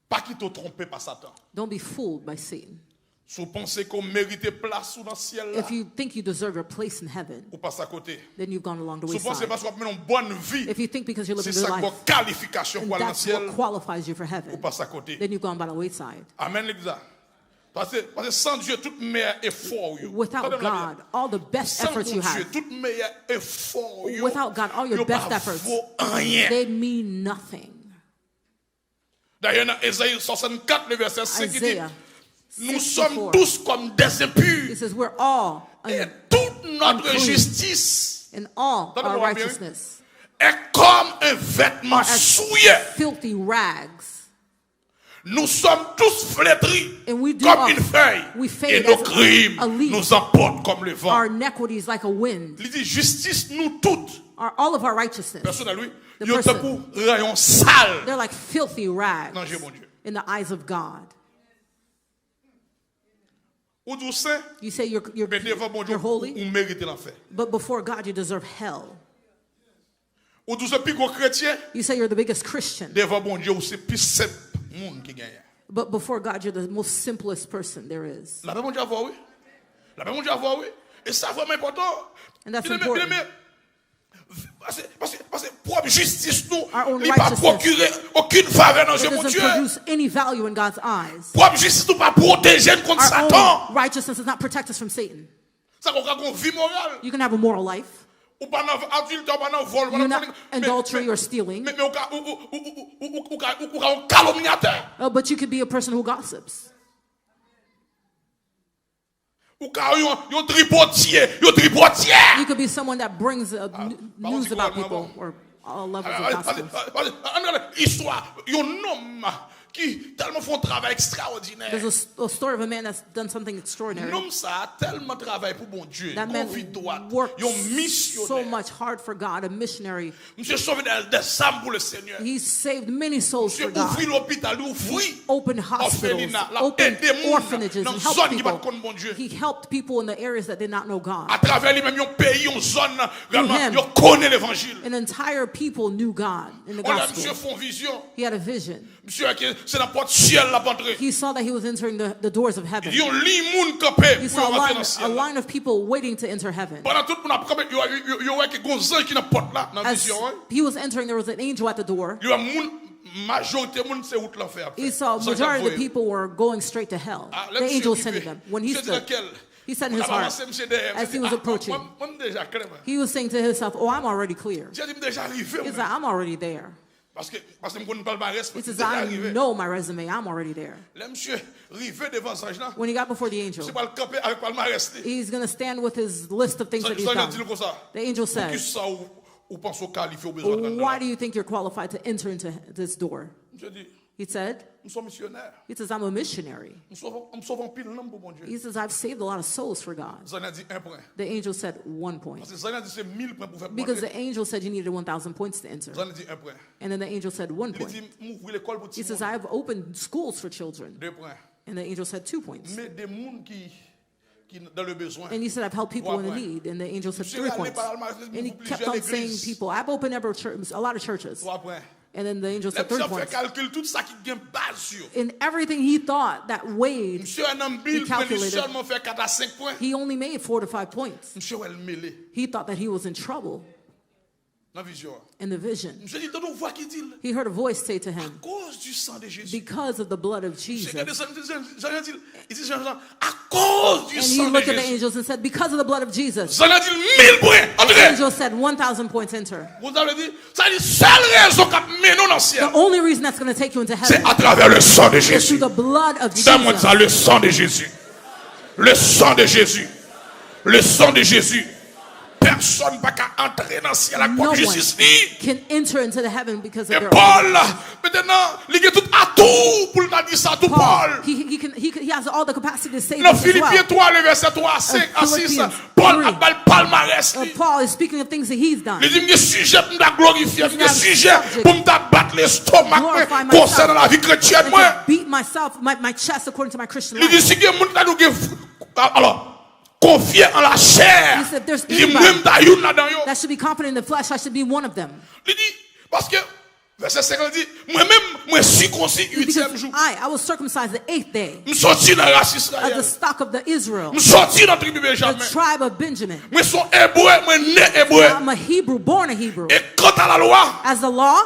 Pas qu'il te trompe par Satan.
Don't be fooled by Satan.
Si vous pensez qu'on méritait place ou dans le ciel, là,
If you think you deserve a place in heaven,
ou passe à côté.
then you've gone along the
Si vous pensez
wayside.
parce qu'on a une bonne vie,
If you think because you're
c'est
living
ça
good
qui
life,
est qualification
and
pour aller dans le
that's
ciel,
what qualifies you for
ou
heaven,
passe à côté.
then you've gone by the wayside.
Amen, l'église. Parce que sans Dieu, tout meilleur effort.
Without God, all the best
Sans
efforts you
Dieu,
have,
tout meilleur effort.
without God, all your best efforts,
vaut rien.
they mean nothing.
D'ailleurs, dans Ésaïe 64, le verset 5, il dit,
Isaiah
nous
64.
sommes tous comme des
He
impurs.
says we're all
Et toute notre
unclean.
justice
in all
Donnez-moi
our
un bien.
righteousness
est comme un vêtement
as
souillé.
filthy rags.
Nous sommes tous flétris
And we do
comme
all-
une feuille.
we fade
Et nos
as
crimes
a leaf.
nous emportent comme le vent.
Our iniquities like a wind.
Il dit justice nous toutes.
All of our righteousness.
Personne à lui.
The
Yo te
person.
pour rayon sale.
They're like filthy rags
Non, j'ai mon Dieu.
in the eyes of God.
Ou du saint,
You say
mais devant mon Dieu,
you're holy,
ou mérite l'enfer.
but before God you deserve hell.
Ou du saint plus gros chrétien,
You say you're the biggest Christian,
devant mon Dieu, ou c'est plus simple monde qui gagne.
but before God you're the most simplest person there is.
La paix mon Dieu à voir, oui. La paix mon Dieu à voir, oui. Et ça, vraiment important.
And that's
Bien aimé,
important.
bien aimé. Parce que propre justice, nous,
Our own
il n'a pas
righteousness.
procuré aucune faveur dans
It
Dieu, mon
doesn't
Dieu.
produce any value in God's eyes.
Propre justice, nous pas protéger contre
Our
Satan.
own righteousness does not protect us from Satan.
Ça qu'on a une vie morale.
You can have a moral life.
Ou pas dans adultère, ou pas dans vol.
You're not adultery or stealing,
Mais ou un calomniateur.
but you could be a person who gossips.
Ou un tripotier. Un tripotier.
You could be someone that brings news
c'est
about
quoi,
people
moi,
or all levels of gossip.
Histoire. Il y a un homme qui tellement font un travail extraordinaire.
There's a story of a man that's done something extraordinary.
L'homme ça a tellement travaillé pour bon Dieu.
That man
Vie droite.
worked
Il y a un
so
missionnaire.
much hard for God, a missionary.
Monsieur sauvé des âmes pour le Seigneur.
He saved many souls
Monsieur
for God.
ouvrit l'hôpital, il ouvrit.
Opened hospitals,
Orphelinat, la
opened
aide des mondes
orphanages,
dans
and
zone
helped
qui va
people.
connaître bon Dieu.
He helped people in the areas that did not know God.
À travers lui-même, il y a un pays, une zone, vraiment,
him.
il connaît l'évangile.
An entire people knew God in the
On a monsieur
gospel.
font vision.
He had a vision.
Monsieur, c'est la porte ciel la entrée.
He saw that he was entering the doors of heaven.
Il y a un lit moun campé
He
pour
saw
rentrer dans le
a
ciel.
line of people waiting to enter heaven.
Pendant tout le monde a pris, il y a un gonzan qui n'a pas là dans la
As
vision.
he was entering, there was an angel at the door.
Il y a une majorité moun c'est route l'enfer.
He saw majority of the people were going straight to hell. The angel sent them. When he stood, he said in his heart, as he was approaching, he was saying to himself, "Oh, I'm already clear."
J'ai dit déjà arrivé.
He said, "I'm already there."
Parce que me connais pas le palmarès.
He says, "I know my resume. I'm already there."
Là monsieur arrivé devant ça là.
When he got before the angel,
C'est pas le camper avec palmarès.
he's going to stand with his list of things that he's
Ça
done.
dit comme ça.
The angel
Qui
said,
ça ou pense au qualifié au besoin de
"Why do you think you're qualified to enter into this door?"
Je dis
He said,
nous sommes missionnaires.
he says, "I'm a missionary."
Nous sauvons pile l'homme pour mon Dieu.
He says, "I've saved a lot of souls for God."
Zan a dit 1 point.
The angel said 1 point.
Parce que Zan a dit c'est 1000 points pour faire
Because
monter.
the angel said you needed 1,000 points to enter.
Zan a dit 1 point.
And then the angel said 1
Il
point.
dit m'ouvrir l'école pour
He
petit
says,
monde.
"I have opened schools for children."
2 points.
And the angel said 2 points.
Mais des mondes qui dans le besoin.
And he said, "I've helped people in the need." And the angel said 3 points. And he kept on saying people. I've opened a lot of churches.
3 points.
And then the angel said
Là,
3
monsieur fait
points.
calcul tout ça qui gagne base sur.
In everything he thought that weighed,
Monsieur un homme bill pour lui
calculated.
seulement faire 4 à 5 points.
he only made 4 to 5 points.
Monsieur elle mêlé
He thought that he was in trouble
dans vision.
in the vision.
Monsieur dit ton voix qui dit
He heard a voice say to
à
him,
cause du sang de Jésus.
"Because of the blood of
C'est
Jesus."
que il dit Jean à cause du
And he
sang de
looked at the
Jésus.
angels and said, "Because of the blood of Jesus."
Ça a dit 1000 points.
The
André,
angel said 1,000 points enter.
vous avez dit ça dit seule raison qui mène nous dans le ciel.
The only reason that's going to take you into
C'est
heaven
à travers le sang de
is through
Jésus.
the blood of
Donne-moi
Jesus.
ça, le sang de Jésus. Le sang de Jésus. Le sang de Jésus. Personne ne va entrer dans le ciel à
No
cause de
one
Jésus.
can enter into the heaven because of
Et
their
Paul, maintenant, il a tout à tout pour le dire ça, tout Paul.
Paul. He has all the capacity to save
Dans
us as
Philippiens
well.
3, le verset 3 à 5 à 6,
Philippians
Paul
3.
a pas le palmarès.
Paul is speaking of things that he's done.
Il dit, il y a sujet pour me glorifier, il y a
not
sujet
subject.
pour me battre l'estomac
Glorify myself.
concernant la vie chrétienne.
And
Moi,
to beat myself, my chest according to my Christian
il dit,
life.
si il y a monde qui a alors, confié en la chair,
He said, there's
il dit,
anybody
même d'ailleurs là-dedans, yo.
That should be confident in the flesh. I should be one of them.
Il dit, parce que, verset 50 dit, moi-même, moi circoncis 8e
Because
jour.
I was circumcised the 8th day
Je suis sorti dans la race
of
Israël.
the stock of the Israel,
Je suis sorti dans la tribu
the
Benjamin.
tribe of Benjamin.
Moi, je suis hébreu, moi, né hébreu.
I'm a Hebrew, born a Hebrew.
Et quant à la loi,
As the law,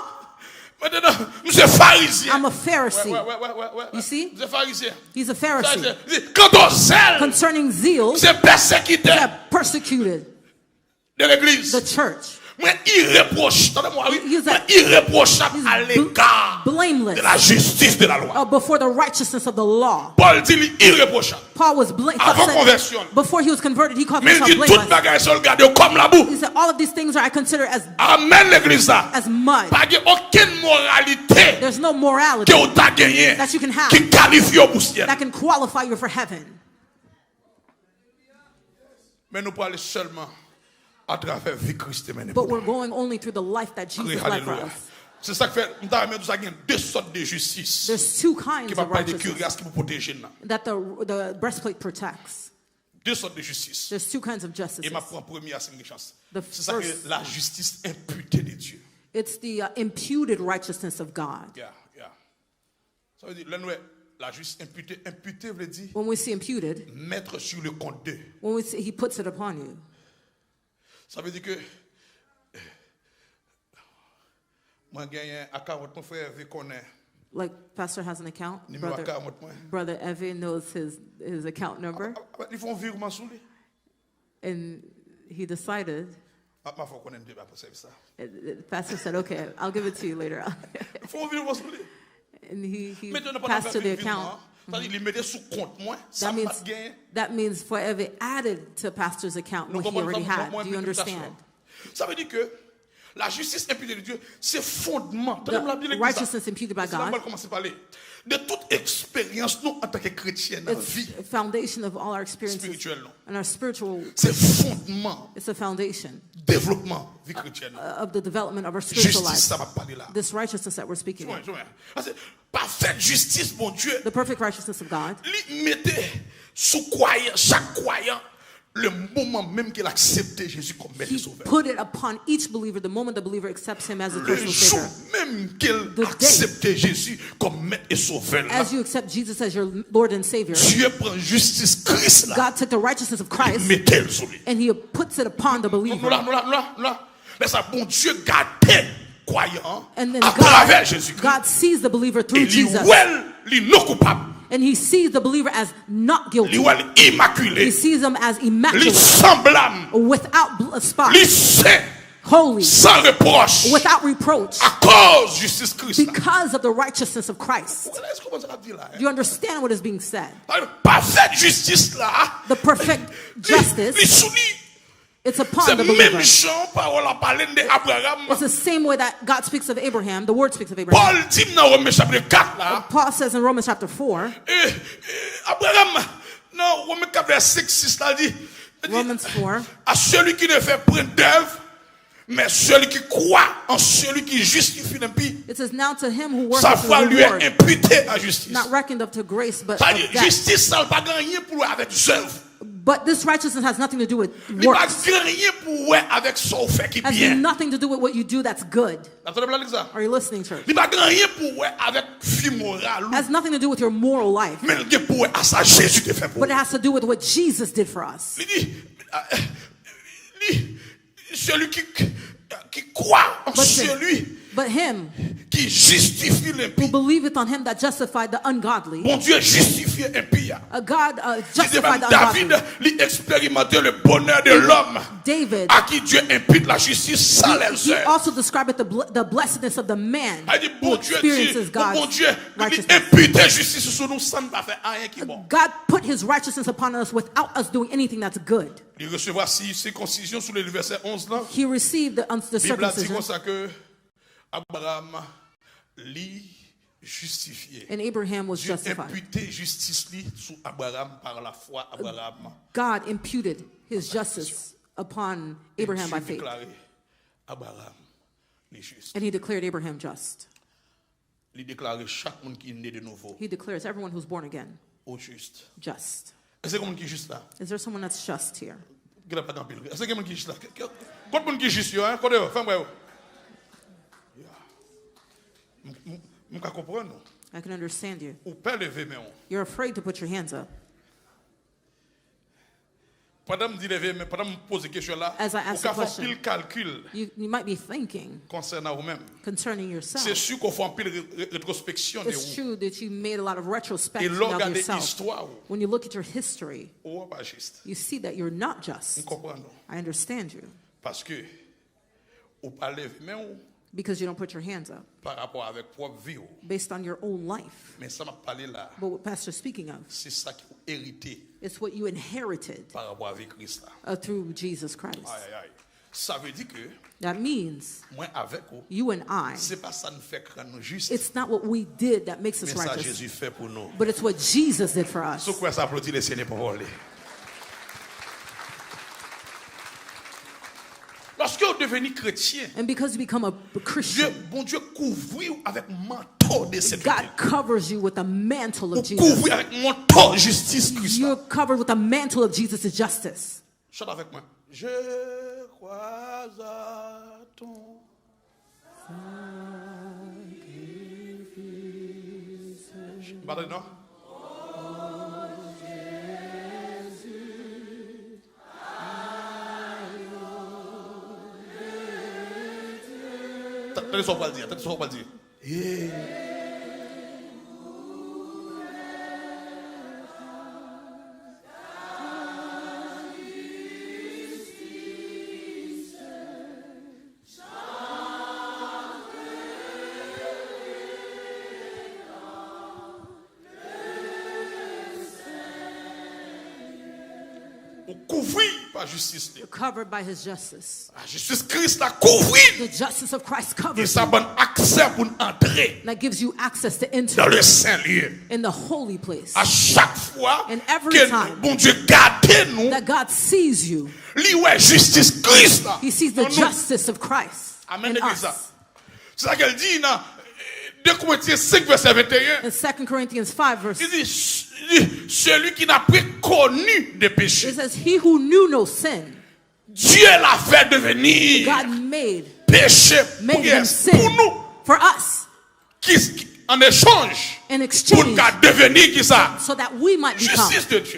maintenant, je suis pharisien.
I'm a Pharisee.
Ouais.
You see?
Je suis pharisien.
He's a Pharisee.
Quant au zèle,
Concerning zeal,
c'est persécuté
that persecuted
de l'église.
the church.
Moi, irréprochable,
He's
moi, irréprochable à
He's
l'égard
blameless
de la justice de la loi.
before the righteousness of the law.
Paul dit irréprochable.
Paul was
Avant conversion.
before he was converted, he called
Mais il
himself
dit toute
blameless.
bagaille se regarde comme la boue.
He said, all of these things I consider as
Amen l'église là.
mud.
Pas de aucune moralité
There's no morality that you can have that can qualify you for heaven. But we're going only through the life that Jesus led for us. There's two kinds of righteousness that the breastplate protects. There's two kinds of justice. The first, it's the imputed righteousness of God. When we see imputed, when we see he puts it upon you.
Ça veut dire que
like Pastor has an account, brother Evan knows his account number, and he decided. Pastor said, "Okay, I'll give it to you later." And he passed to the account. That means forever added to pastor's account what he already had. Do you understand?
Ça veut dire que la justice imputée de Dieu, c'est fondement.
The righteousness imputed by God.
De toute expérience nous en tant que chrétiens dans la vie.
It's a foundation of all our experiences and our spiritual.
C'est fondement.
It's a foundation.
Développement vie chrétienne.
Of the development of our spiritual life.
Justice, ça va parler là.
This righteousness that we're speaking of.
Parfaite justice, mon Dieu.
The perfect righteousness of God.
Il mettait sous croyant, chaque croyant, le moment même qu'il acceptait Jésus comme maître et sauveur.
Put it upon each believer the moment the believer accepts him as a personal savior.
Le jour même qu'il acceptait Jésus comme maître et sauveur.
As you accept Jesus as your Lord and Savior.
Dieu prend justice Christ là.
God took the righteousness of Christ and he puts it upon the believer.
Mais ça bon Dieu gardait croyant à travers Jésus.
God sees the believer through Jesus. And he sees the believer as not guilty. He sees them as immaculate, without spot, holy, without reproach, because of the righteousness of Christ. Do you understand what is being said? The perfect justice, it's upon the believer. It's the same way that God speaks of Abraham. The word speaks of Abraham. Paul says in Romans chapter 4. Romans 4.
À celui qui ne fait point d'œuvre, mais celui qui croit en celui qui justifie l'impie,
it says, now to him who
sa foi lui est imputée à justice.
Not reckoned up to grace, but of death.
Justice, ça n'a pas rien pour avec œuvres.
But this righteousness has nothing to do with works. It has nothing to do with what you do that's good. Are you listening, church? It has nothing to do with your moral life. But it has to do with what Jesus did for us. But him who believeth on him that justified the ungodly. God justified the ungodly. David, he also described the blessedness of the man who experiences God's righteousness. God put his righteousness upon us without us doing anything that's good. He received the circumcision. And Abraham was justified. God imputed his justice upon Abraham by faith. And he declared Abraham just. He declares everyone who's born again just. Is there someone that's just here? I can understand you. You're afraid to put your hands up. As I ask the question, you might be thinking concerning yourself. It's true that you made a lot of retrospection of yourself. When you look at your history, you see that you're not just. I understand you. Because you don't put your hands up based on your own life. But what Pastor's speaking of, it's what you inherited through Jesus Christ.
Ça veut dire que
that means
moi avec vous,
you and I,
c'est pas ça nous fait que nous juste.
it's not what we did that makes us
Mais ça
righteous,
Jésus fait pour nous.
but it's what Jesus did for us.
Sous quoi ça applaudit le Seigneur pour voler. Lorsque vous devenez chrétien,
And because you become a Christian,
bon Dieu couvre avec manteau de cette
God covers you with the mantle of Jesus.
couvre avec manteau de justice Christ.
You're covered with the mantle of Jesus' justice.
Chante avec moi. Je crois à ton sacrifice. Non? Attendez ce qu'on va dire.
You're covered by his justice.
Justice Christ a couvert.
The justice of Christ covers
Et ça donne accès pour entrer
that gives you access to enter
dans le saint lieu.
In the holy place.
À chaque fois
and every
que
time
bon Dieu garde nous,
that God sees you,
lui ouais justice Christ.
He sees the justice of Christ.
Amen.
In us.
C'est ça qu'elle dit dans 2 Corinthiens 5 verset 21.
In 2 Corinthians 5 verse.
Il dit celui qui n'a pas connu de péché.
It says he who knew no sin.
Dieu l'a fait devenir
God made
péché
made him sin
pour nous.
For us.
En échange.
In exchange.
Pour devenir qui ça?
So that we might become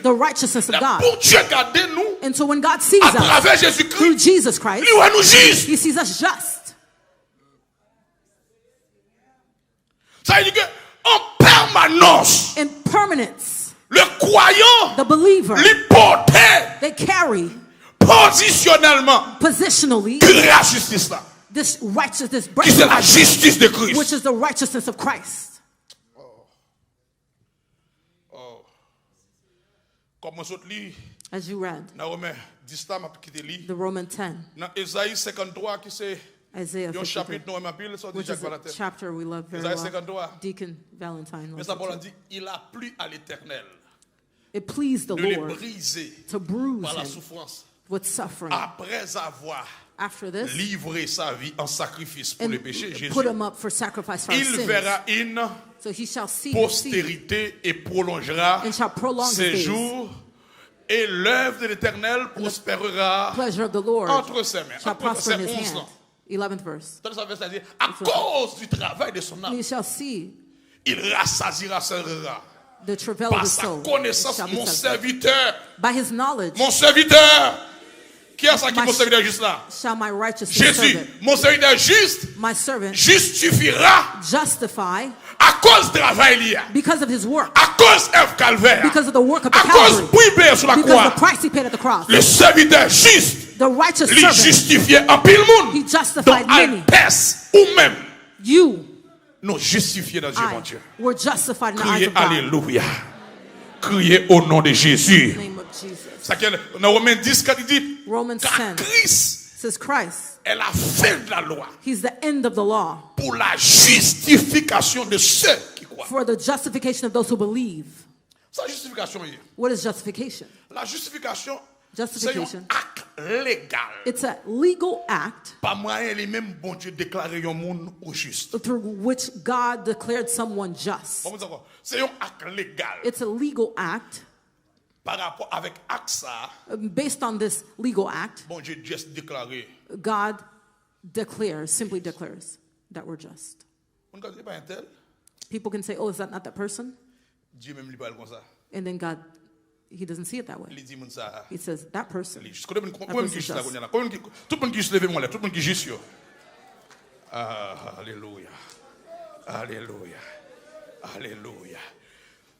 the righteousness of God.
Pour Dieu garder nous.
And so when God sees
à travers
us
Jésus-Christ,
through Jesus Christ, he sees us just.
Ça veut dire qu'en permanence,
in permanence,
le croyant,
the believer,
they
carry
positionnellement,
positionally,
la justice là,
this righteousness,
qui c'est la justice de Christ,
which is the righteousness of Christ.
Comme on lit,
as you read,
the
Roman 10,
dans Ésaïe 53 qui c'est
Isaiah 53, which is a chapter we love very well. Deacon Valentine.
Mais ça dit, il a plu à l'Éternel.
It pleased the Lord to bruise
par la
him
souffrance.
with suffering.
Après avoir livré sa vie en sacrifice pour le péché, Jésus,
put him up for sacrifice for our
il
sins.
verra une
So he shall see
postérité et prolongera ses jours. Et l'œuvre de l'Éternel prospérera entre ses mains.
Shall prosper in his hand. 11th verse.
À cause du travail de son âme,
he shall see
il rassasiera sa rara.
The travail
Par
of his
sa
soul.
connaissance, mon serviteur,
by his knowledge,
mon serviteur, qui est ça qui mon serviteur juste là?
Shall my righteous
Jésus,
servant,
mon serviteur juste,
my servant,
justifiera
justify
à cause du travail il y a,
because of his work,
à cause du calvaire,
because of the work of the
à cause
Calvary,
sur la
because
croix,
of the price he paid at the cross.
Le serviteur juste,
the righteous
lui
servant,
justifiait en pile monde,
he justified many.
Ou même,
you,
nous justifiés dans Dieu, mon Dieu.
Were justified in the eyes
Criez
of God.
Alléluia. Criez au nom de Jésus.
Name of Jesus.
Dans Romains 10, quand il dit,
Romans 10 says Christ
est la fin de la loi.
He's the end of the law.
Pour la justification de ceux qui croient.
For the justification of those who believe.
Sa justification.
What is justification?
La justification.
Justification.
C'est un acte légal.
It's a legal act.
Par moyen lui-même bon Dieu déclarer un monde au juste.
Through which God declared someone just.
C'est un acte légal.
It's a legal act.
Par rapport avec acte ça.
Based on this legal act.
Bon Dieu juste déclaré.
God simply declares that we're just. People can say, "Oh, is that not that person?"
Dieu même lui parle comme ça.
And then God, He doesn't see it that way. He says that person.
Tout le monde qui se lève moi là, tout le monde qui juste. Alléluia. Alléluia. Alléluia.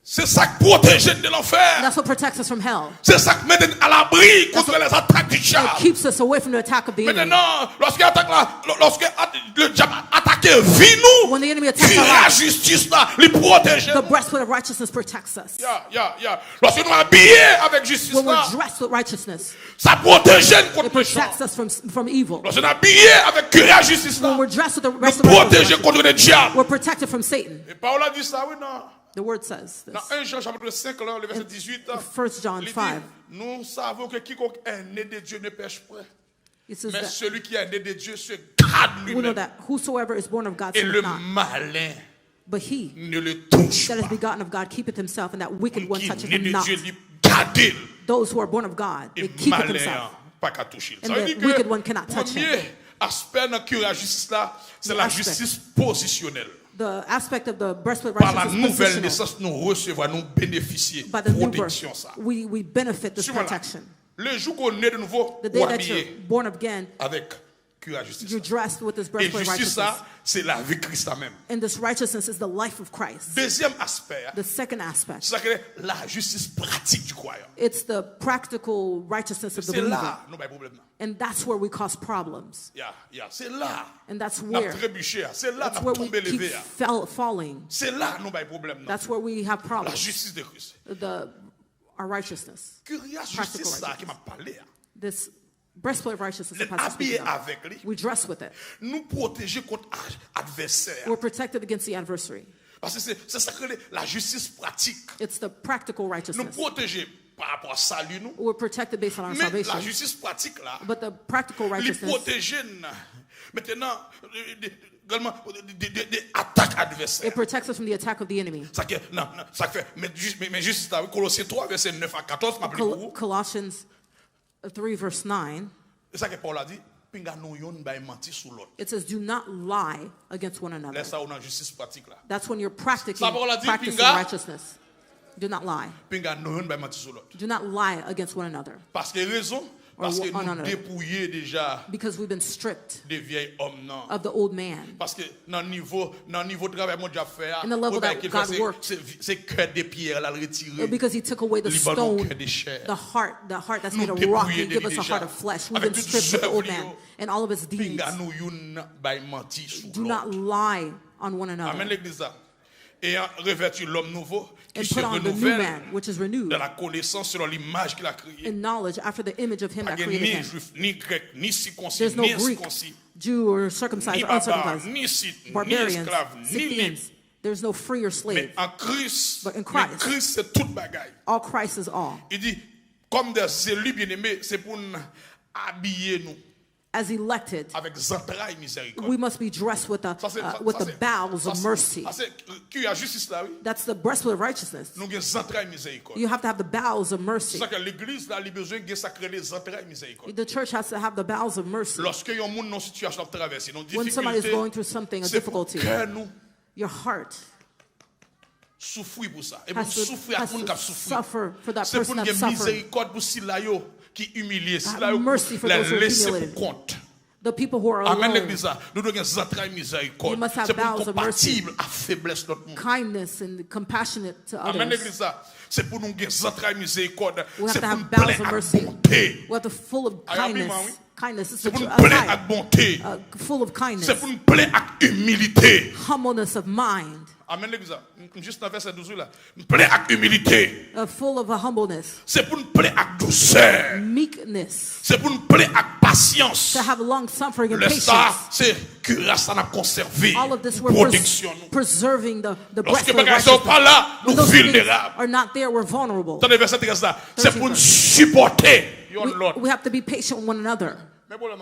C'est ça qui protège de l'enfer.
That's what protects us from hell.
C'est ça qui met à l'abri contre les attaques du diable.
It keeps us away from the attack of the enemy.
Maintenant, lorsque le diable attaque
attaquer vie nous,
when the enemy attacks
cuirasse
our
la
life,
justice là, les protéger.
the breastplate of righteousness protects us.
Lorsque nous habillés avec justice
When
là,
we're dressed with righteousness,
ça protège
it
contre le méchant.
protects us from evil.
Lorsque nous habillés avec cuirasse justice là,
When we're dressed with the
nous
breastplate of
protéger
righteousness,
contre le diable.
we're protected from Satan.
Et Paul a dit ça, oui, non.
The word says this.
Dans 1 Jean chapitre 5, là, le verset 18,
1 John
il dit,
5.
nous savons que quiconque est né de Dieu ne pêche point.
It says
Mais
that
celui qui est né de Dieu se garde
we know
lui-même.
that whosoever is born of God
Et
sinneth
le
not,
malin
but he
ne le touche
that is
pas.
begotten of God keepeth himself, and that wicked one
Qui
toucheth
né
him
de
not.
Dieu, lui garde.
Those who are born of God,
Et
they keep it
malin,
himself.
pas qu'à toucher.
And
Ça veut
the
dire que
wicked one cannot touch him.
premier aspect dans la justice là, c'est
The
la
aspect.
justice positionnelle.
The aspect of the breastplate of
Par la
righteousness is
nouvelle
positional.
naissance, nous recevons, nous bénéficier
By the new birth,
protection ça.
we benefit this
Suivons là.
protection.
Le jour qu'on est de nouveau,
The day
vous
that you're
habillé
born again,
avec cuir à justice.
you're dressed with this
Et
breastplate of
justice
righteousness.
ça, c'est la vie Christ même.
And this righteousness is the life of Christ.
Deuxième aspect,
The second aspect,
c'est ça que la justice pratique du croyant.
it's the practical righteousness of the
C'est
believer.
là, nous pas problème.
And that's where we cause problems.
C'est là.
And that's
N'a
where,
trébuché, c'est là
that's
n'a
where we
tombé
keep
levé.
falling.
C'est là nous pas problème.
That's where we have
La
problems.
justice de Christ.
Our righteousness.
Curious justice ça qui m'a parlé.
This breastplate of righteousness that
Les
Pastor speaks
habillés
of.
avec lui,
We dress with it.
nous protéger contre adversaire.
We're protected against the adversary.
Parce que c'est ça que la justice pratique.
It's the practical
Nous
righteousness.
protéger par rapport à salut nous.
We're protected based on our
Mais la
salvation.
justice pratique là,
But the practical
les
righteousness,
protéger maintenant également des attaques adversaires.
it protects us from the attack of the enemy.
Ça que non, ça fait mais juste là, Colossiens 3 verset 9 à 14 m'a pour vous.
Colossians 3 verse 9.
C'est ça que Paul a dit, pinga nou yon bay menti sous l'autre.
It says, do not lie against one another.
Laisse ça on a justice pratique là.
That's when you're practicing
Pinga.
righteousness. Do not lie.
Pinga nou yon bay menti sous l'autre.
Do not lie against one another.
Parce que raison parce que
one
nous
another.
dépouillés déjà
Because we've been stripped
des vieilles hommes non.
of the old man.
Parce que dans le niveau travail mon Dieu a fait,
In the level that God worked.
c'est cœur des pierres là retiré.
Because he took away the
Li ban nou
stone,
cœur de chair.
the heart that's
Nous
made of rock,
dépouillés
and give
de
us a
déjà.
heart of flesh. We've
Avec
been
toutes
stripped of the old
œuvres,
man and all of his deeds.
Pinga nou yon bay menti sous
Do not
l'autre.
lie on one
Amen
another.
l'église là. Et revêtu l'homme nouveau qui
And
se
put on the new
renouvelle
man, which is renewed
dans la connaissance selon l'image qu'il a créée.
in knowledge after the image of him
Pas
that
de
created
ni
him.
juif, ni grec, ni circoncis,
There's no
ni
Greek,
incirconcis,
Jew, or
ni
circumcised, or
barbare,
uncircumcised,
ni scythe, ni
barbarians,
esclave, ni libre.
Scythians. There's no free or
Mais
slave.
en Christ,
But in Christ.
mais Christ c'est toute bagaille.
All Christ is all.
Il dit, comme des élus bien-aimés, c'est pour nous habiller nous
As elected,
avec entrailles miséricorde.
we must be dressed with the bowels of mercy.
Qui a justice là, oui.
That's the breastplate of righteousness.
Nous avons entrailles miséricorde.
You have to have the bowels of
C'est
mercy.
ça que l'église là, il a besoin de sacrer les entrailles miséricorde.
The church has to have the bowels of mercy.
Lorsque un monde dans situation de traverser, dans
When somebody is
difficulté,
going through something, a
c'est pour
difficulty,
que nous
your heart
souffrir pour ça. Et pour
has to
souffrir à monde qui a souffert.
suffer for that
C'est pour
person
nous
that's
avoir
suffering.
miséricorde pour si là yo qui humilié, si
Have
là yo
mercy for
la
those who are
laisser
humiliated.
pour compte.
The people who are
Amen
alone,
l'église là, nous devons avoir entrailles miséricorde.
We must have
C'est pour
bowels of mercy.
compatible à faiblesse de notre monde.
kindness and compassionate to
Amen
others.
l'église là, c'est pour nous avoir entrailles miséricorde.
We have
C'est
to
pour
have
nous
bowels
plaire
of
à
mercy.
bonté.
We have to full of
Ah, oui,
kindness.
oui.
Kindness is
C'est pour nous
a
plaire à
type.
bonté.
Full of kindness.
C'est pour nous plaire à humilité.
Humbleness of mind.
Amen l'église là. Juste dans verset 12 là. Nous plaire à humilité.
Full of a humbleness.
C'est pour nous plaire à douceur.
Meekness.
C'est pour nous plaire à patience.
To have long suffering and
Le ça,
patience.
c'est que ça n'a conservé.
All of this we're
Protection.
preserving the
Lorsque
breastplate of
bagages sont pas
righteousness.
là,
When
nous
those things
vulnérables.
are not there, we're vulnerable.
Attendez, verset 13 là. C'est
13
pour nous
verse.
supporter. l'autre.
We have to be patient with one another.
Mais problème,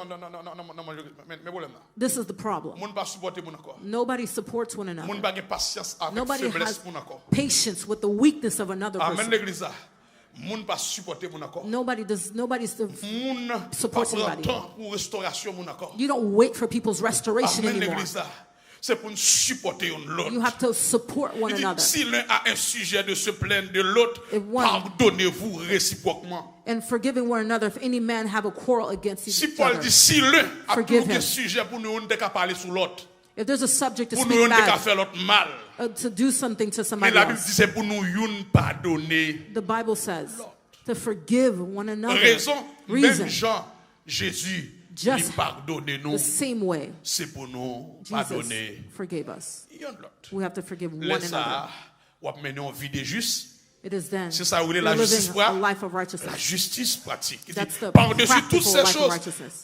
mais problème.
This is the problem.
Moun pas supporter moun encore.
Nobody supports one
Moun
another.
pas gen patience avec
Nobody
faiblesse
has
moun encore.
patience with the weakness of another
Amen
person.
l'église là. Moun pas supporter moun encore.
Nobody's
Moun pas
supports
prendre
anybody.
temps pour restauration moun encore.
You don't wait for people's restoration
Amen
anymore.
l'église là. C'est pour nous supporter l'autre.
You have to support one
Il dit,
another.
si l'un a un sujet de se plaindre de l'autre,
If one-
pardonnez-vous réciproquement.
And forgiving one another if any man have a quarrel against
Si
each
Paul
other.
dit, si l'un a
Forgive
un
him.
sujet pour nous, on ne peut pas parler sur l'autre.
If there's a subject to
Pour nous,
speak
on ne peut pas
bad,
faire l'autre mal.
to do something to
Mais
somebody
la Bible dit,
else,
c'est pour nous, on pardonner.
the Bible says to forgive one another.
Raison, même
Reason.
Jean, Jésus,
just the same way
c'est pour nous
Jesus forgave us. We have to forgive one another. It is then we're living a life of righteousness.
La justice pratique.
That's the
Par-dessus toutes ces choses,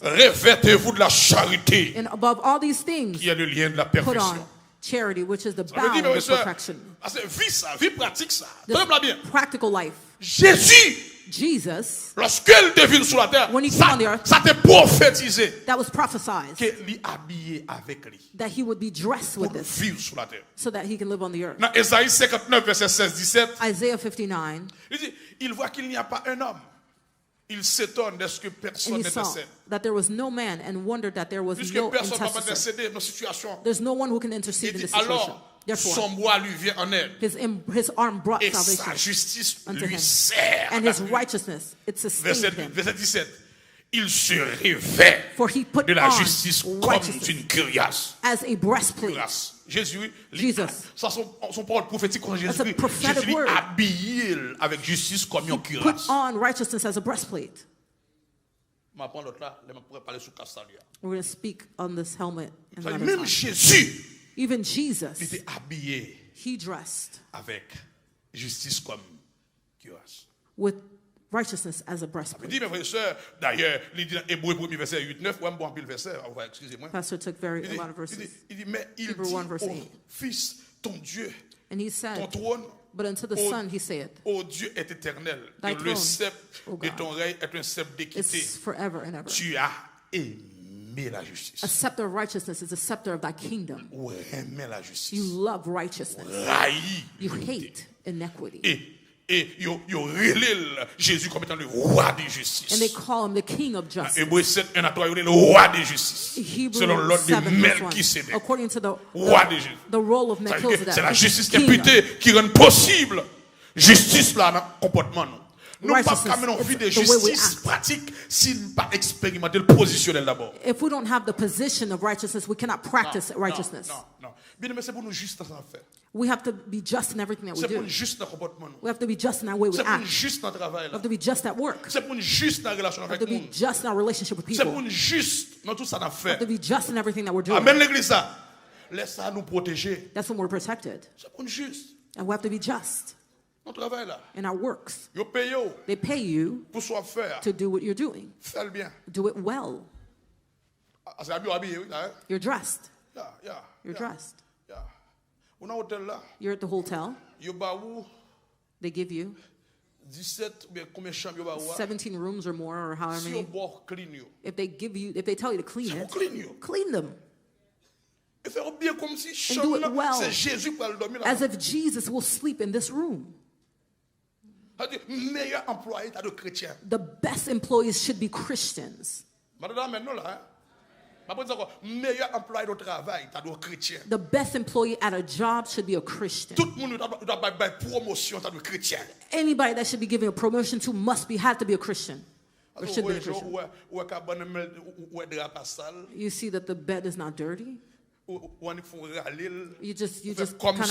revêtez-vous de la charité.
And above all these things,
qui est le lien de la
put
perfection.
on charity, which is the bound of perfection.
Vie pratique ça.
Practical life.
Jesus, lorsqu'il devine sur la terre,
when he came on the earth,
ça t'est prophétisé.
That was prophesied.
Qu'il habillé avec lui.
That he would be dressed with this.
Vivre sur la terre.
So that he can live on the earth.
Dans Ésaïe 59 verset 16-17.
Isaiah 59.
Il dit, il voit qu'il n'y a pas un homme. Il s'étonne de ce que personne n'intercède.
That there was no man and wondered that there was no intercessor. There's no one who can intercede in this situation. Therefore,
son bras lui vient en aide.
His arm brought
et
salvation
sa justice
unto
lui
him.
sert.
And his righteousness, it sustained him.
Verset 17. Il se revêt de la justice comme une cuirasse.
As a breastplate.
Jésus,
ça
son parole prophétique contre Jésus. Jésus habillé avec justice comme une cuirasse.
Put on righteousness as a breastplate.
We're
going to speak on this helmet.
Même Jésus,
even Jesus,
il était habillé
he dressed
avec justice comme cuirasse.
With righteousness as a breastplate.
Dit mes frères et sœurs, d'ailleurs, il dit dans Hébreux 1er verset 8-9, ouais, bon pile verset, excusez-moi.
Pastor took a lot of verses.
Il dit mais il dit au Fils, ton Dieu,
and he said,
ton trône,
but unto the Son he said,
ô Dieu est éternel, et le sceptre de ton règne est un sceptre d'équité.
Forever and ever.
Tu as aimé la justice.
A scepter of righteousness is a scepter of thy kingdom.
Aimer la justice.
You love righteousness. You hate iniquity.
Et Jésus comme étant le roi de justice.
And they call him the king of justice.
Hébreux 7, 1 à 3, il est le roi de justice. Selon l'ordre de Melchisédek.
According to
roi de justice.
The role of Melchizedek.
C'est la justice imputée qui rend possible justice là dans le comportement. Nous ne pouvons pas mener une vie de justice pratique si nous ne pas expérimenter le positionnel d'abord.
If we don't have the position of righteousness, we cannot practice righteousness.
Non. Bien, mais c'est pour nous juste dans ça faire.
We have to be just in everything that we do.
C'est pour nous juste dans le comportement.
We have to be just in our way we act.
C'est pour nous juste dans le travail.
We have to be just at work.
C'est pour nous juste dans la relation avec
nous. We have to be just in our relationship with people.
C'est pour nous juste dans tout ça qu'on fait.
We have to be just in everything that we're doing.
Amen l'église ça. Laisse ça nous protéger.
That's when we're protected.
C'est pour nous juste.
And we have to be just.
On travaille là.
In our works.
They
pay you
pour soit faire.
To do what you're doing.
Fais bien.
Do it well. You're dressed. You're dressed. You're at the hotel. They give you 17 rooms or more, or however many. If they tell you to clean it, clean them. And do it well, as if Jesus will sleep in this room. The best employees should be Christians. The best employee at a job should be a Christian. Anybody that should be giving a promotion to have to be a Christian. Or should be a Christian. You see that the bed is not dirty. You just kind of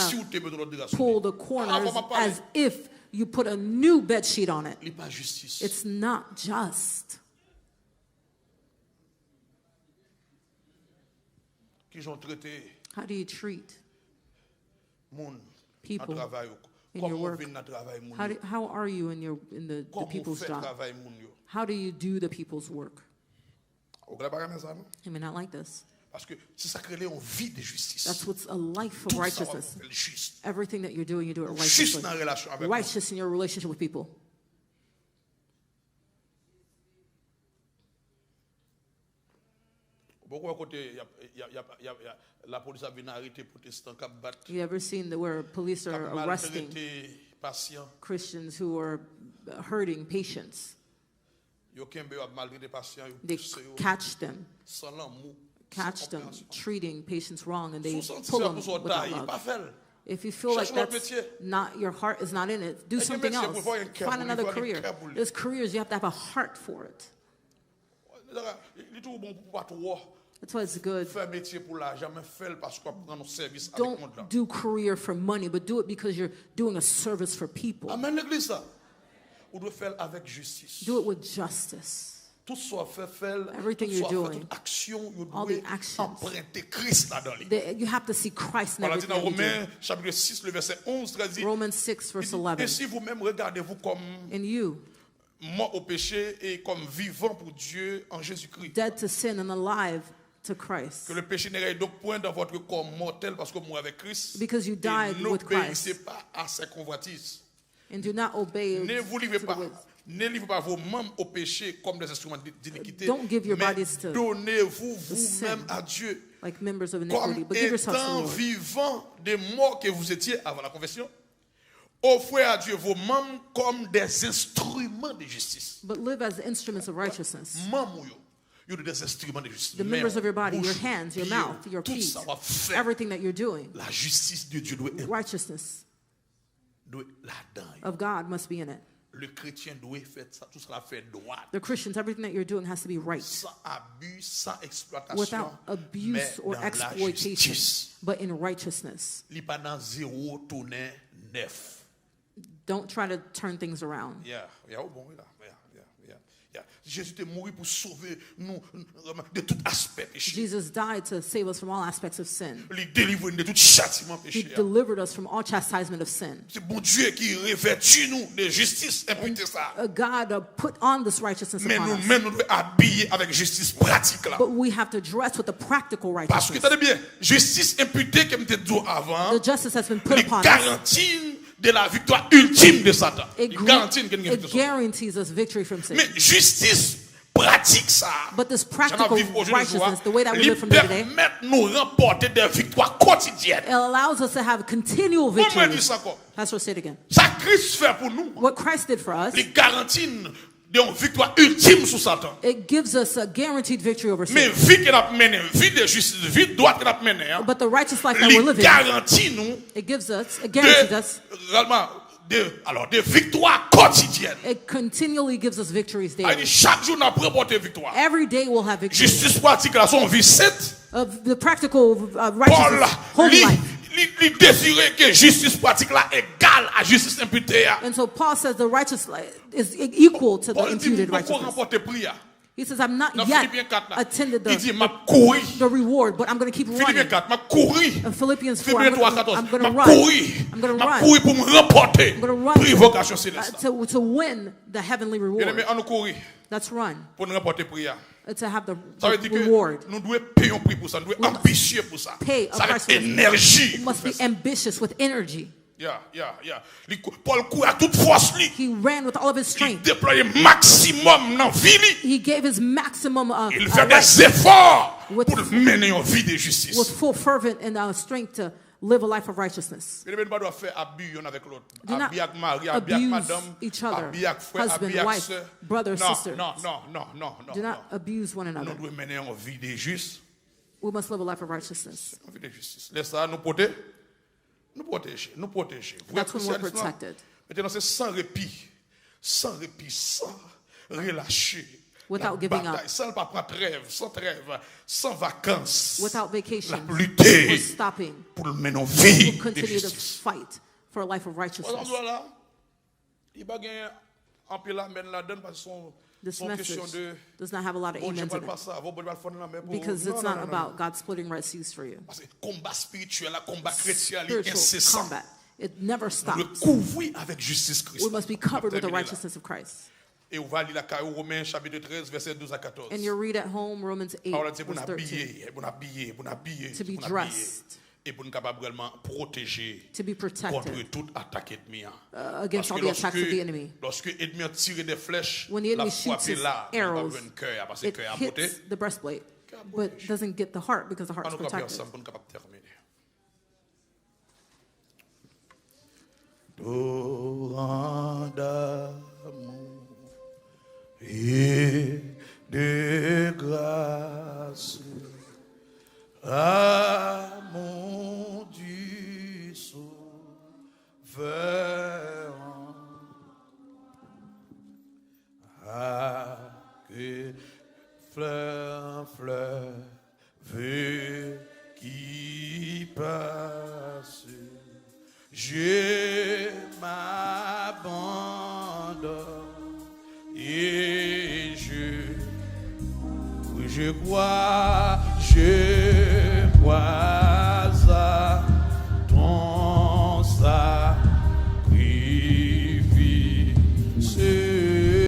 pull the corners as if you put a new bed sheet on it. It's not just. How do you treat people in your work? How are you in the people's job? How do you do the people's work? You may not like this. That's what's a life of righteousness. Everything that you're doing, you do it righteously. Righteous in your relationship with people. You ever seen where police are arresting Christians who are hurting patients? They catch them, treating patients wrong, and they pull them without love. If you feel like that's not, your heart is not in it, do something else. Find another career. There's careers, you have to have a heart for it. That's why it's good. Don't do career for money, but do it because you're doing a service for people. Do it with justice.
Tout soit fait,
everything you're doing,
toute action,
all the actions,
emprunter Christ là-dedans.
you have to see Christ in everything
Dans
you do.
Romains chapitre 6, le verset 11, dit,
Romans 6, verse 11.
Et si vous-même regardez-vous comme mort au péché et comme vivant pour Dieu en Jésus-Christ.
Dead to sin and alive to Christ.
Que le péché n'ait donc point dans votre corps mortel parce que vous avec Christ.
Because you died with Christ.
N'obéissez pas à ses convoitises.
And do not obey
ne livrez pas vos membres au péché comme des instruments d'iniquité.
Don't give your bodies to
donnez-vous vous-même à Dieu.
Like members of iniquity, but give yourselves to the Lord.
Vivant des morts que vous étiez avant la confession. Offrez à Dieu vos membres comme des instruments de justice.
But live as instruments of righteousness.
The
members of your body, your hands, your mouth, your feet, everything that you're doing.
La justice de Dieu doit
righteousness of God must be in it.
Le chrétien doit faire ça, tout cela fait droit.
The Christians, everything that you're doing has to be right.
Sans abus, sans exploitation.
Without abuse or exploitation, but in righteousness.
Li pa nan zéro tourner neuf.
Don't try to turn things around.
Jésus est mort pour sauver nous de tout aspect péché.
Jesus died to save us from all aspects of sin.
Il délivre de tout châtiment péché.
He delivered us from all chastisement of sin.
C'est bon Dieu qui revêtit nous de justice imputée ça.
God put on this righteousness upon us.
Mais nous devons habiller avec justice pratique là.
But we have to dress with the practical righteousness.
Parce que t'as bien, justice imputée comme tu dit avant.
The justice has been put upon us.
Garantie de la victoire ultime de Satan.
It guarantees us victory from sin.
Mais justice pratique ça.
But this practical righteousness, the way that we live from day to day,
nous remporter des victoires quotidiennes.
It allows us to have continual victories. Pastor, say it again.
Ça Christ fait pour nous.
What Christ did for us.
Il garantit une victoire ultime sur Satan.
It gives us a guaranteed victory over sin.
Mais vie qu'on a menée, vie de justice, vie de droit qu'on a menée,
but the righteous life that we're living, it guarantees us
des victoires quotidiennes.
It continually gives us victories daily.
Chaque jour nous remporter victoire.
Every day we'll have victory.
Justice pratique là son vie sainte.
Of the practical righteousness, holy life.
Il désirait que justice pratique là égale à justice imputée.
And so Paul says the righteous life is equal to the imputed righteousness. He says, I'm not yet attended the reward, but I'm going to keep running. In Philippians 4, I'm going to run. I'm going to run to win the heavenly reward. Let's run. To have the reward.
Nous devons payer un prix pour ça. Nous devons être ambitieux pour ça. Ça avec énergie.
We must be ambitious with energy.
Paul court à toute force.
He ran with all of his strength.
Il déployait maximum dans vie.
He gave his maximum
il fait des efforts pour mener une vie de justice.
With full fervent and strength to live a life of righteousness.
Do not
abuse each other, husband, wife, brother, sister.
No.
Do not abuse one another. We must live a life of righteousness.
Nous protéger.
That's when we're protected.
Maintenant, c'est sans répit, sans relâcher.
Without giving up.
Sans pas prendre trêve, sans vacances.
Without vacation.
Lutter.
Stopping.
Pour mener une vie.
We'll continue to fight for a life of righteousness. This message does not have a lot of amens in it. Because it's not about God splitting Red Seas for you. Spiritual combat. It never stops. We must be covered with the righteousness of Christ. And you read at home Romans 8, verse 13. To be dressed. To be protected against all the attacks of the enemy. When the enemy shoots his arrows, it hits the breastplate, but doesn't get the heart because the heart is protected.
Et de grâce amour du Sauveur que fleuve qui passe, je m'abandonne et je Je crois, je crois.